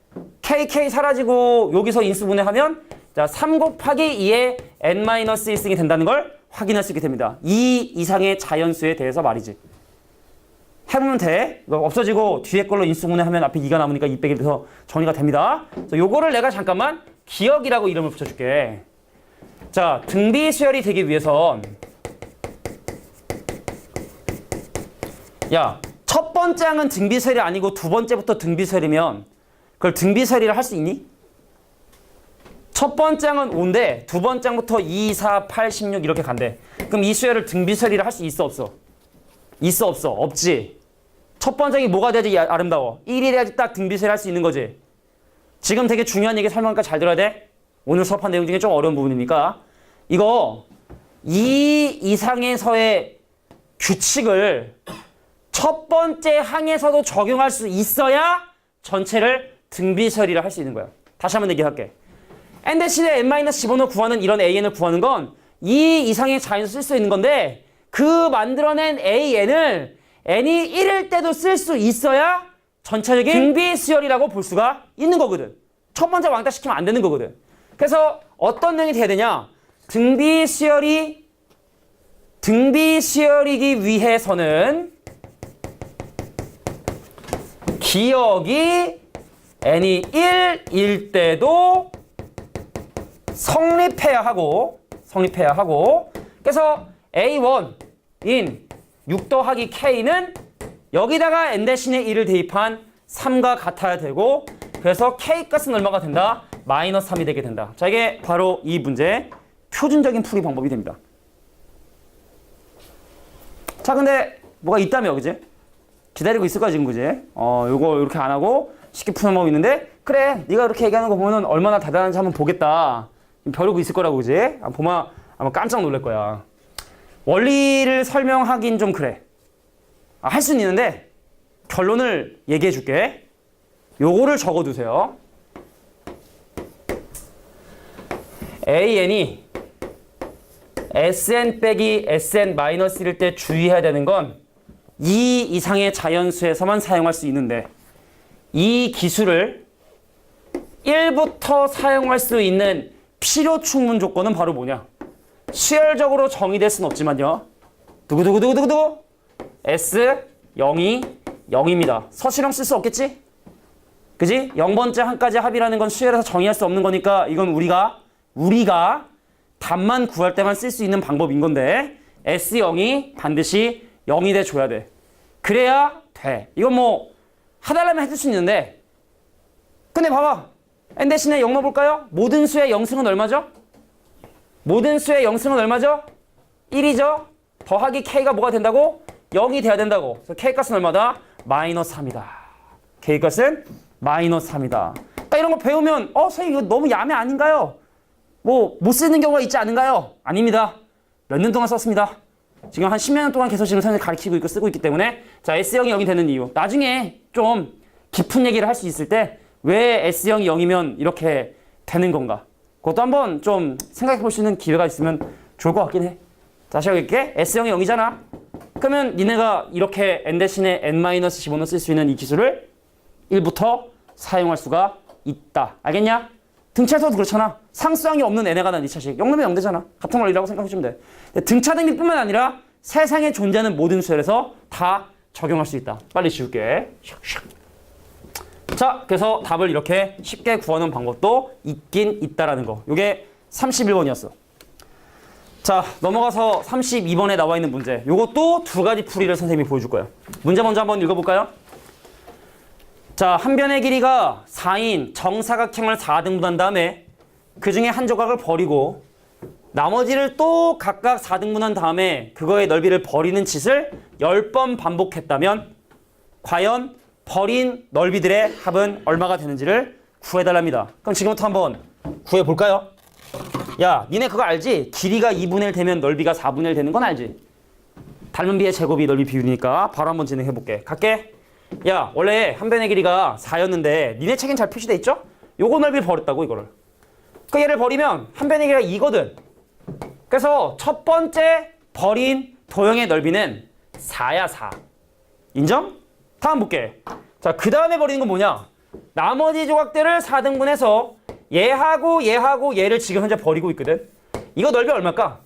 k 사라지고 여기서 인수분해하면 자, 3 곱하기 2의 n-1승이 된다는 걸 확인할 수 있게 됩니다. 이 이상의 자연수에 대해서 말이지. 해보면 돼. 이거 없어지고 뒤에 걸로 인수분해하면 앞에 2가 남으니까 2 빼기 돼서 정리가 됩니다. 요거를 내가 잠깐만 기억이라고 이름을 붙여줄게. 자, 등비수열이 되기 위해선 야, 첫 번째 항은 등비수열이 아니고 두 번째부터 등비수열이면 그걸 등비수열이라 할 수 있니? 첫 번째 항은 5인데 두 번째 항부터 2, 4, 8, 16 이렇게 간대. 그럼 이 수열을 등비수열이라 할 수 있어 없어? 있어 없어? 없지. 첫 번째 항이 뭐가 돼야지 아름다워? 1이 돼야지 딱 등비수열 할 수 있는 거지. 지금 되게 중요한 얘기 설명하니까 잘 들어야 돼. 오늘 수업한 내용 중에 좀 어려운 부분이니까 이거 이 이상에서의 규칙을 첫 번째 항에서도 적용할 수 있어야 전체를 등비수열이라 할 수 있는 거야. 다시 한번 얘기할게. n 대신에 n-15를 구하는 이런 an을 구하는 건 이 이상의 자연수 쓸 수 있는 건데 그 만들어낸 an을 n이 1일 때도 쓸 수 있어야 전체적인 등비수열이라고 볼 수가 있는 거거든. 첫 번째 왕따 시키면 안 되는 거거든. 그래서 어떤 내용이 돼야 되냐? 등비수열이기 위해서는 기억이 n이 1일 때도 성립해야 하고 그래서 A1인 6 더하기 K는 여기다가 n 대신에 1을 대입한 3과 같아야 되고 그래서 K 값은 얼마가 된다? 마이너스 3이 되게 된다. 자, 이게 바로 이 문제의 표준적인 풀이 방법이 됩니다. 자, 근데 뭐가 있다며, 그지? 기다리고 있을 거야, 지금, 그지? 요거 이렇게 안 하고 쉽게 푸는 방법이 있는데 그래, 네가 이렇게 얘기하는 거 보면 얼마나 대단한지 한번 보겠다. 벼르고 있을 거라고, 그지? 보면 아마 깜짝 놀랄 거야. 원리를 설명하긴 좀 그래. 할 수는 있는데 결론을 얘기해 줄게. 요거를 적어두세요. AN이 SN 빼기 SN 마이너스 1일 때 주의해야 되는 건 2 이상의 자연수에서만 사용할 수 있는데 이 기술을 1부터 사용할 수 있는 필요 충분 조건은 바로 뭐냐? 수열적으로 정의될 수는 없지만요. 두구두구두구두구 S 0이 0입니다. 서술형 쓸 수 없겠지? 그지? 0번째 한까지 합이라는 건 수열에서 정의할 수 없는 거니까 이건 우리가 답만 구할 때만 쓸 수 있는 방법인 건데 S0이 반드시 0이 돼 줘야 돼. 그래야 돼. 이건 뭐 하달라면 해줄 수 있는데 근데 봐봐. n 대신에 0 넣어볼까요? 모든 수의 0승은 얼마죠? 모든 수의 0승은 얼마죠? 1이죠? 더하기 k가 뭐가 된다고? 0이 돼야 된다고. 그래서 k 값은 얼마다? 마이너스 3이다. k 값은 마이너스 3이다. 딱 이런 거 배우면 선생님 이거 너무 야매 아닌가요? 뭐 못 쓰는 경우가 있지 않은가요? 아닙니다. 몇 년 동안 썼습니다. 지금 한 10년 동안 계속 지금 선생님 가르치고 있고 쓰고 있기 때문에 자 S형이 0이 되는 이유. 나중에 좀 깊은 얘기를 할 수 있을 때 왜 S형이 0이면 이렇게 되는 건가? 그것도 한번 좀 생각해 볼 수 있는 기회가 있으면 좋을 것 같긴 해. 다시 하겠게 S형이 0이잖아. 그러면 니네가 이렇게 n 대신에 n-15는 쓸 수 있는 이 기술을 1부터 사용할 수가 있다. 알겠냐? 등차에서도 그렇잖아. 상수항이 없는 n에 관한 2차식. 0 넣으면 0 되잖아. 같은 원리라고 생각해주면 돼. 등차 등비뿐만 아니라 세상에 존재하는 모든 수열에서 다 적용할 수 있다. 빨리 지울게. 자, 그래서 답을 이렇게 쉽게 구하는 방법도 있긴 있다라는 거. 이게 31번이었어. 자, 넘어가서 32번에 나와 있는 문제. 요것도 두 가지 풀이를 선생님이 보여줄 거예요. 문제 먼저 한번 읽어볼까요? 자, 한 변의 길이가 4인 정사각형을 4등분한 다음에 그 중에 한 조각을 버리고 나머지를 또 각각 4등분한 다음에 그거의 넓이를 버리는 짓을 10번 반복했다면 과연 버린 넓이들의 합은 얼마가 되는지를 구해달랍니다. 그럼 지금부터 한번 구해볼까요? 야, 니네 그거 알지? 길이가 2분의 1 되면 넓이가 4분의 1 되는 건 알지? 닮은 비의 제곱이 넓이 비율이니까 바로 한번 진행해볼게. 갈게. 야, 원래 한 변의 길이가 4였는데 니네 책엔 잘 표시돼 있죠? 요거 넓이를 버렸다고 이거를. 그 얘를 버리면 한 변의 길이가 2거든. 그래서 첫 번째 버린 도형의 넓이는 4야 4. 인정? 다음 볼게. 자, 그 다음에 버리는 건 뭐냐? 나머지 조각들을 4등분해서 얘하고 얘를 지금 현재 버리고 있거든. 이거 넓이 얼마일까?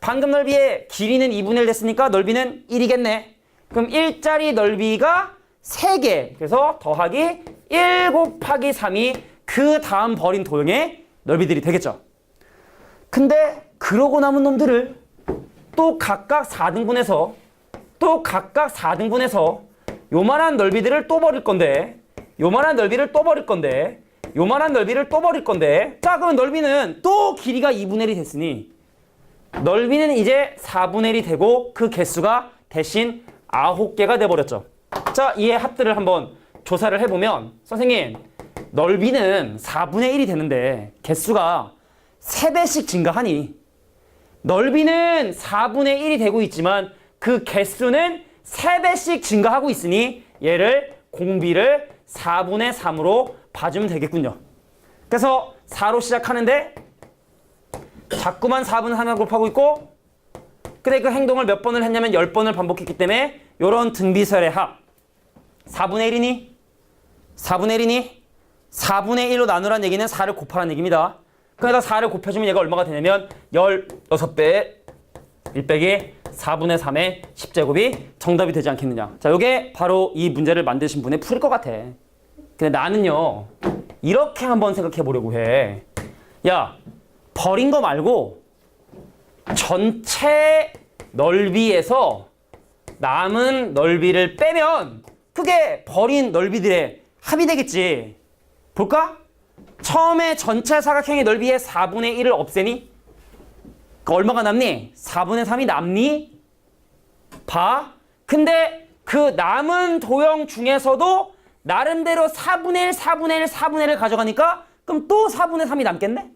방금 넓이의 길이는 2분의 1 됐으니까 넓이는 1이겠네. 그럼 1짜리 넓이가 3개. 그래서 더하기 1 곱하기 3이 그 다음 버린 도형의 넓이들이 되겠죠. 근데 그러고 남은 놈들을 또 각각 4등분해서 요만한 넓이들을 또 버릴 건데 요만한 넓이를 또 버릴 건데 요만한 넓이를 또 버릴 건데 자, 그러면 넓이는 또 길이가 2분의 1이 됐으니 넓이는 이제 4분의 1이 되고 그 개수가 대신 9개가 돼버렸죠. 자, 이의 합들을 한번 조사를 해보면 선생님 넓이는 4분의 1이 되는데 개수가 3배씩 증가하니 넓이는 4분의 1이 되고 있지만 그 개수는 3배씩 증가하고 있으니 얘를 공비를 4분의 3으로 봐주면 되겠군요. 그래서 4로 시작하는데 자꾸만 4분의 3을 곱하고 있고 근데 그 행동을 몇 번을 했냐면 10번을 반복했기 때문에 이런 등비설의 합 4분의 1이니? 4분의 1이니? 4분의 1로 나누라는 얘기는 4를 곱하라는 얘기입니다. 그래서 4를 곱해주면 얘가 얼마가 되냐면 16배 1 빼기 4분의 3의 10제곱이 정답이 되지 않겠느냐. 자, 요게 바로 이 문제를 만드신 분의 풀일 것 같아. 근데 나는요, 이렇게 한번 생각해 보려고 해. 야, 버린 거 말고 전체 넓이에서 남은 넓이를 빼면 그게 버린 넓이들의 합이 되겠지. 볼까? 처음에 전체 사각형의 넓이의 4분의 1을 없애니? 그 얼마가 남니? 4분의 3이 남니? 봐. 근데 그 남은 도형 중에서도 나름대로 4분의 1, 4분의 1, 4분의 1을 가져가니까 그럼 또 4분의 3이 남겠네?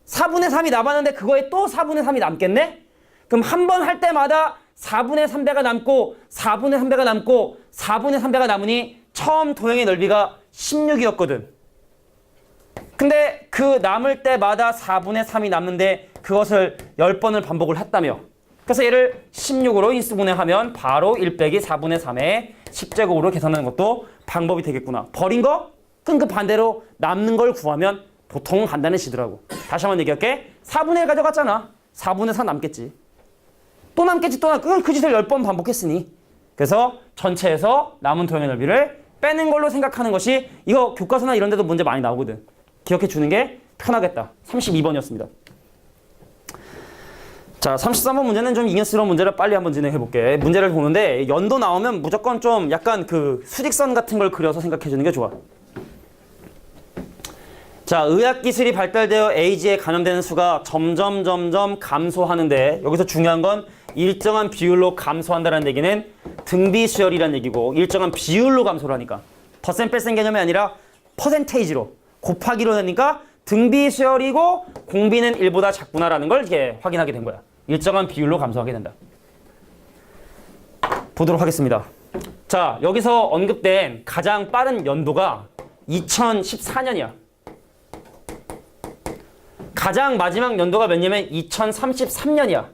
4분의 3이 남았는데 그거에 또 4분의 3이 남겠네? 그럼 한 번 할 때마다 4분의 3배가 남고 4분의 3배가 남고 4분의 3배가 남으니 처음 도형의 넓이가 16이었거든. 근데 그 남을 때마다 4분의 3이 남는데 그것을 10번을 반복을 했다며. 그래서 얘를 16으로 인수분해하면 바로 1 빼기 4분의 3의 10제곱으로 계산하는 것도 방법이 되겠구나. 버린 거? 그럼 그 반대로 남는 걸 구하면 보통은 간단해지더라고. 다시 한번 얘기할게. 4분의 1 가져갔잖아. 4분의 4 남겠지. 또 남겠지, 또 남겠지. 그 짓을 10번 반복했으니. 그래서 전체에서 남은 도형의 넓이를 빼는 걸로 생각하는 것이, 이거 교과서나 이런 데도 문제 많이 나오거든. 기억해 주는 게 편하겠다. 32번이었습니다. 자, 33번 문제는 좀 인연스러운 문제를 빨리 한번 진행해 볼게. 문제를 보는데 연도 나오면 무조건 좀 약간 그 수직선 같은 걸 그려서 생각해 주는 게 좋아. 자, 의학기술이 발달되어 에이즈에 감염되는 수가 점점 감소하는데, 여기서 중요한 건 일정한 비율로 감소한다는 얘기는 등비수열이라는 얘기고, 일정한 비율로 감소를 하니까 퍼센 뺄센 개념이 아니라 퍼센테이지로 곱하기로 하니까 등비수열이고 공비는 1보다 작구나라는 걸 이렇게 확인하게 된 거야. 일정한 비율로 감소하게 된다. 보도록 하겠습니다. 자, 여기서 언급된 가장 빠른 연도가 2014년이야. 가장 마지막 연도가 몇 년이면 2033년이야.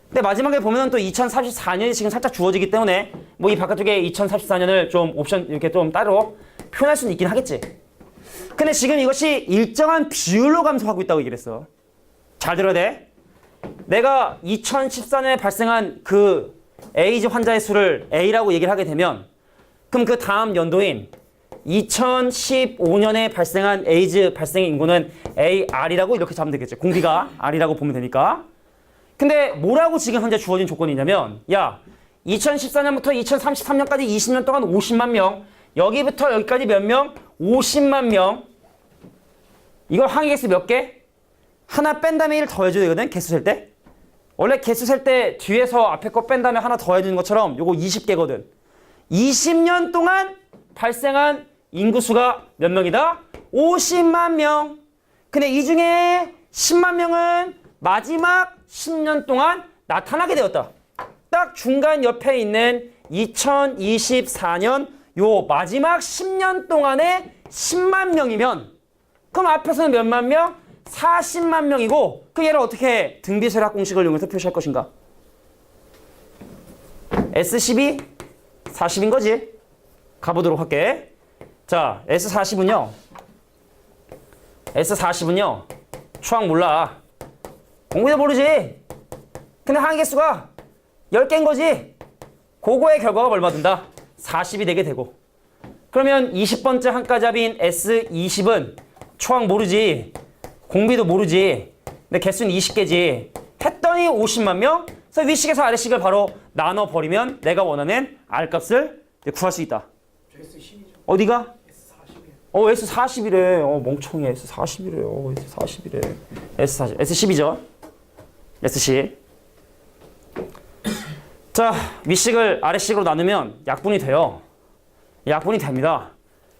근데 마지막에 보면 또 2034년이 지금 살짝 주어지기 때문에 뭐 이 바깥쪽에 2034년을 좀 옵션 이렇게 좀 따로 표현할 수는 있긴 하겠지. 근데 지금 이것이 일정한 비율로 감소하고 있다고 얘기를 했어. 잘 들어야 돼. 내가 2014년에 발생한 그 에이즈 환자의 수를 A라고 얘기를 하게 되면, 그럼 그 다음 연도인 2015년에 발생한 에이즈 발생의 인구는 AR이라고 이렇게 잡으면 되겠지. 공비가 R이라고 보면 되니까. 근데 뭐라고 지금 현재 주어진 조건이냐면, 야, 2014년부터 2033년까지 20년 동안 50만 명, 여기부터 여기까지 몇 명? 50만 명. 이걸 항의 개수 몇 개? 하나 뺀 다음에 1 더해줘야 되거든, 개수 셀 때. 원래 개수 셀 때 뒤에서 앞에 거 뺀 다음에 하나 더해주는 것처럼 요거 20개거든. 20년 동안 발생한 인구수가 몇 명이다? 50만 명. 근데 이 중에 10만 명은 마지막 10년 동안 나타나게 되었다. 딱 중간 옆에 있는 2024년 요 마지막 10년 동안에 10만 명이면, 그럼 앞에서는 몇만 명? 40만 명이고, 그 얘를 어떻게 등비수열학 공식을 이용해서 표시할 것인가? S12? 40인 거지? 가보도록 할게. 자, S40은요. S40은요. 추악 몰라. 공부도 모르지. 근데 항의 개수가 10개인 거지. 그거의 결과가 얼마 든다? 40이 되게 되고. 그러면 20번째 한가잡인 S20은 추악 모르지. 공비도 모르지. 근데 개수는 20개지. 했더니 50만 명. 그래서 위식에서 아래식을 바로 나눠버리면 내가 원하는 R값을 구할 수 있다. S10이죠. 어디가? S40이요. S40이래. 멍청해. S40이래요. S40이래. S40. S10이죠. S10. 자, 위식을 아래식으로 나누면 약분이 돼요. 약분이 됩니다.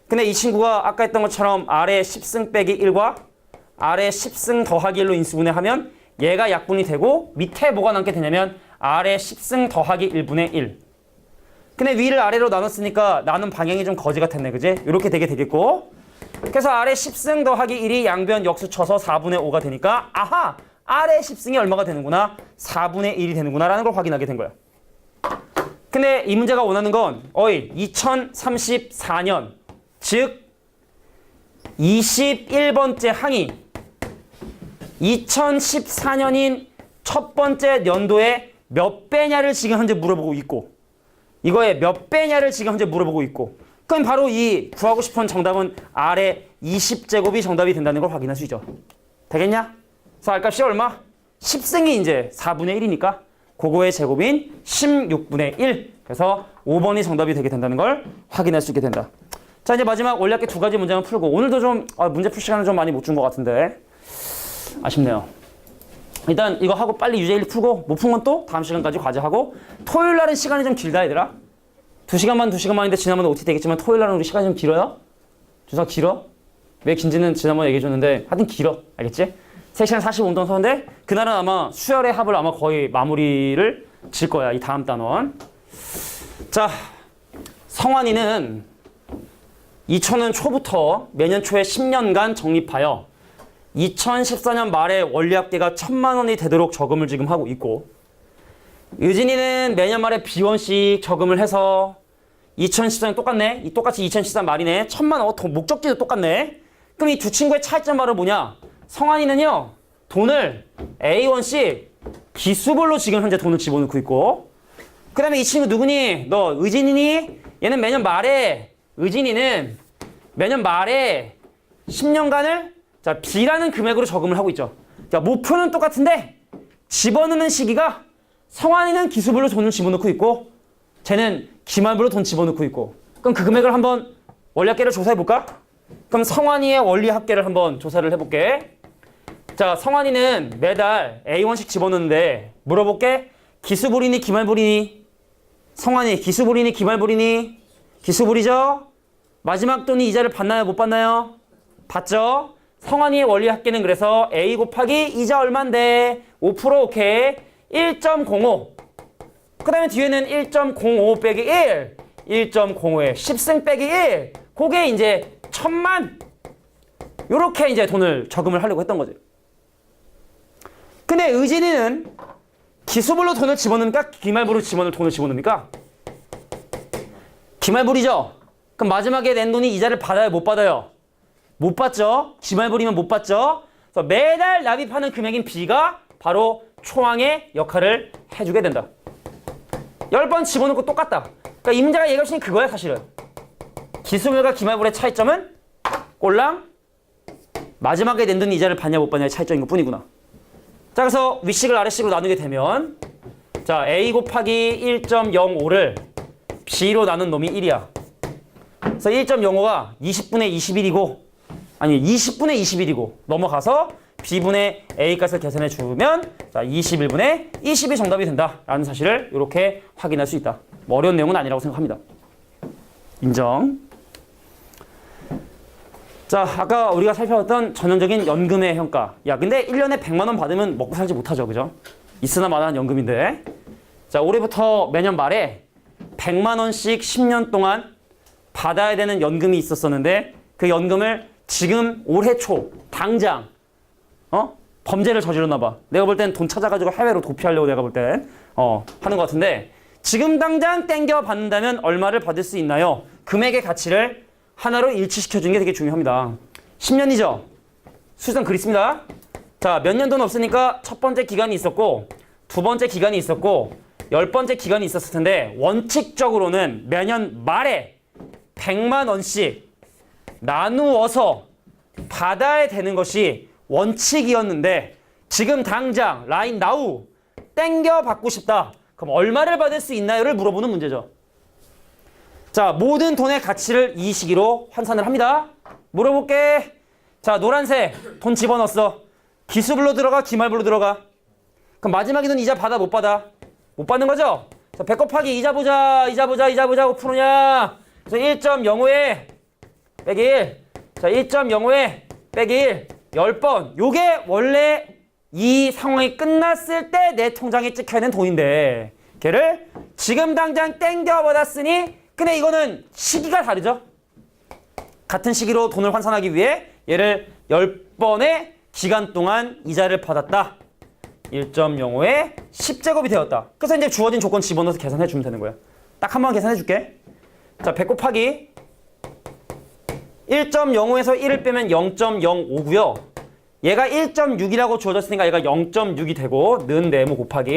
근데 이 친구가 아까 했던 것처럼 아래 10승 빼기 1과 아래 10승 더하기 1로 인수분해하면 얘가 약분이 되고, 밑에 뭐가 남게 되냐면 아래 10승 더하기 1분의 1. 근데 위를 아래로 나눴으니까 나눈 방향이 좀 거지 같았네, 그지? 이렇게 되게 되겠고, 그래서 아래 10승 더하기 1이 양변 역수 쳐서 4분의 5가 되니까, 아하! 아래 10승이 얼마가 되는구나? 4분의 1이 되는구나 라는 걸 확인하게 된 거야. 근데 이 문제가 원하는 건 2034년, 즉 21번째 항이 2014년인 첫 번째 연도에 몇 배냐를 지금 현재 물어보고 있고 이거에 몇 배냐를 지금 현재 물어보고 있고 그럼 바로 이 구하고 싶은 정답은 아래 20제곱이 정답이 된다는 걸 확인할 수 있죠. 되겠냐? 그래서 R값이 얼마? 10승이 이제 4분의 1이니까 그거의 제곱인 16분의 1. 그래서 5번이 정답이 되게 된다는 걸 확인할 수 있게 된다. 자, 이제 마지막 원리학계 두 가지 문제만 풀고 오늘도 좀 문제 풀 시간을 좀 많이 못 준 것 같은데 아쉽네요. 일단 이거 하고 빨리 유제 1 풀고 못 푼 건 또 다음 시간까지 과제하고 토요일 날은 시간이 좀 길다 얘들아. 2시간만인데 지난번에 OT 되겠지만 토요일 날은 우리 시간이 좀 길어요? 주사 길어? 왜 긴지는 지난번에 얘기해줬는데 하여튼 길어. 알겠지? 3시간 45분 서는데 그날은 아마 수열의 합을 아마 거의 마무리를 질 거야. 이 다음 단원. 자, 성환이는 2000년 초부터 매년 초에 10년간 적립하여 2014년 말에 원리학계가 1000만 원이 되도록 저금을 지금 하고 있고 유진이는 매년 말에 비원씩 저금을 해서 2014년 똑같네. 이 똑같이 2014 말이네. 1000만 원. 목적지도 똑같네. 그럼 이 두 친구의 차이점 바로 뭐냐? 성환이는요. 돈을 A1씩 기수별로 지금 현재 돈을 집어넣고 있고 그 다음에 이 친구 누구니? 너 의진이니? 얘는 매년 말에 의진이는 매년 말에 10년간을 자 B라는 금액으로 저금을 하고 있죠. 자, 목표는 똑같은데 집어넣는 시기가 성환이는 기수별로 돈을 집어넣고 있고 쟤는 기말별로 돈 집어넣고 있고 그럼 그 금액을 한번 원리학계를 조사해볼까? 그럼 성환이의 원리학계를 한번 조사를 해볼게. 자, 성환이는 매달 A1씩 집어넣는데 물어볼게. 기수불이니 기말불이니? 성환이 기수불이니 기말불이니? 기수불이죠? 마지막 돈이 이자를 받나요? 못 받나요? 받죠? 성환이의 원리학계는 그래서 A 곱하기 이자 얼만데 5% 오케이 1.05 그 다음에 뒤에는 1.05 빼기 1 1.05에 10승 빼기 1 그게 이제 1000만 요렇게 이제 돈을 저금을 하려고 했던 거지. 근데 의진이는 기수별로 돈을 집어넣으니까 기말부로 집어넣을 돈을 집어넣습니까? 기말부리죠? 그럼 마지막에 낸 돈이 이자를 받아요? 못 받아요? 못 받죠? 기말부리면 못 받죠? 그래서 매달 납입하는 금액인 B가 바로 초항의 역할을 해주게 된다. 10번 집어넣고 똑같다. 그러니까 이 문제가 얘기할 수 있는 그거야 사실은. 기수물과 기말불의 차이점은 꼴랑 마지막에 낸 돈 이자를 받냐 못 받냐의 차이점인 것 뿐이구나. 자, 그래서 윗식을 아래식으로 나누게 되면 자 A 곱하기 1.05를 B로 나눈 놈이 1이야. 그래서 1.05가 20분의 21이고 아니 20분의 21이고 넘어가서 B분의 A값을 계산해 주면 자 21분의 20이 정답이 된다라는 사실을 이렇게 확인할 수 있다. 뭐 어려운 내용은 아니라고 생각합니다. 인정. 자, 아까 우리가 살펴봤던 전형적인 연금의 평가. 야, 근데 1년에 100만 원 받으면 먹고 살지 못하죠. 그죠? 있으나 마나한 연금인데. 자, 올해부터 매년 말에 100만 원씩 10년 동안 받아야 되는 연금이 있었었는데 그 연금을 지금 올해 초 당장 범죄를 저질렀나 봐. 내가 볼 땐 돈 찾아가지고 해외로 도피하려고 내가 볼 땐 하는 것 같은데 지금 당장 땡겨 받는다면 얼마를 받을 수 있나요? 금액의 가치를 하나로 일치시켜주는 게 되게 중요합니다. 10년이죠? 수상 그립습니다. 자, 몇 년도는 없으니까 첫 번째 기간이 있었고 두 번째 기간이 있었고 10번째 기간이 있었을 텐데 원칙적으로는 매년 말에 100만 원씩 나누어서 받아야 되는 것이 원칙이었는데 지금 당장 라인 나우 땡겨 받고 싶다. 그럼 얼마를 받을 수 있나요를 물어보는 문제죠. 자, 모든 돈의 가치를 이 시기로 환산을 합니다. 물어볼게. 자, 노란색 돈 집어넣었어. 기수별로 들어가 기말별로 들어가. 그럼 마지막에 돈 이자 받아 못 받아? 못 받는 거죠? 자, 100 곱하기 이자 보자 5%냐? 그래서 1.05에 빼기 1. 자, 1.05에 빼기 1. 10번. 요게 원래 이 상황이 끝났을 때 내 통장에 찍혀야 되는 돈인데 걔를 지금 당장 땡겨 받았으니 근데 이거는 시기가 다르죠? 같은 시기로 돈을 환산하기 위해 얘를 10번의 기간 동안 이자를 받았다. 1.05에 10제곱이 되었다. 그래서 이제 주어진 조건 집어넣어서 계산해 주면 되는 거야. 딱 한 번 계산해 줄게. 자, 100 곱하기 1.05에서 1을 빼면 0.05고요. 얘가 1.6이라고 주어졌으니까 얘가 0.6이 되고 는 네모 곱하기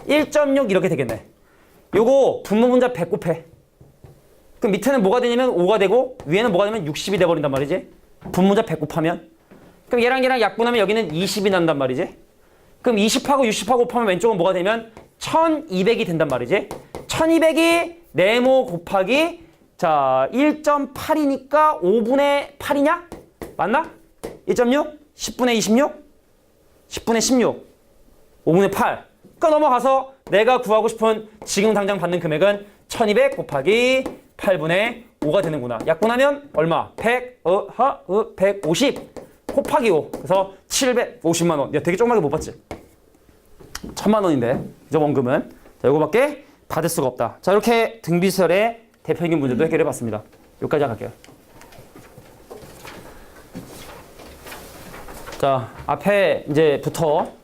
1.6 이렇게 되겠네. 요거 분모분자 100 곱해. 그럼 밑에는 뭐가 되냐면 5가 되고 위에는 뭐가 되면 60이 돼버린단 말이지. 분모분자 100 곱하면. 그럼 얘랑 약분하면 여기는 20이 난단 말이지. 그럼 20하고 60하고 곱하면 왼쪽은 뭐가 되면 1200이 된단 말이지. 1200이 네모 곱하기 자 1.8이니까 5분의 8이냐? 맞나? 1.6? 10분의 26? 10분의 16 5분의 8 그러니까 넘어가서 내가 구하고 싶은 지금 당장 받는 금액은 1200 곱하기 8분의 5가 되는구나. 약분하면 얼마? 150 곱하기 5 그래서 750만 원. 야, 되게 조그맣게 못 받지? 1000만 원인데 이제 원금은 자, 이거밖에 받을 수가 없다. 자, 이렇게 등비수열의 대표적인 문제도 해결해 봤습니다. 여기까지 할게요. 자, 앞에 이제부터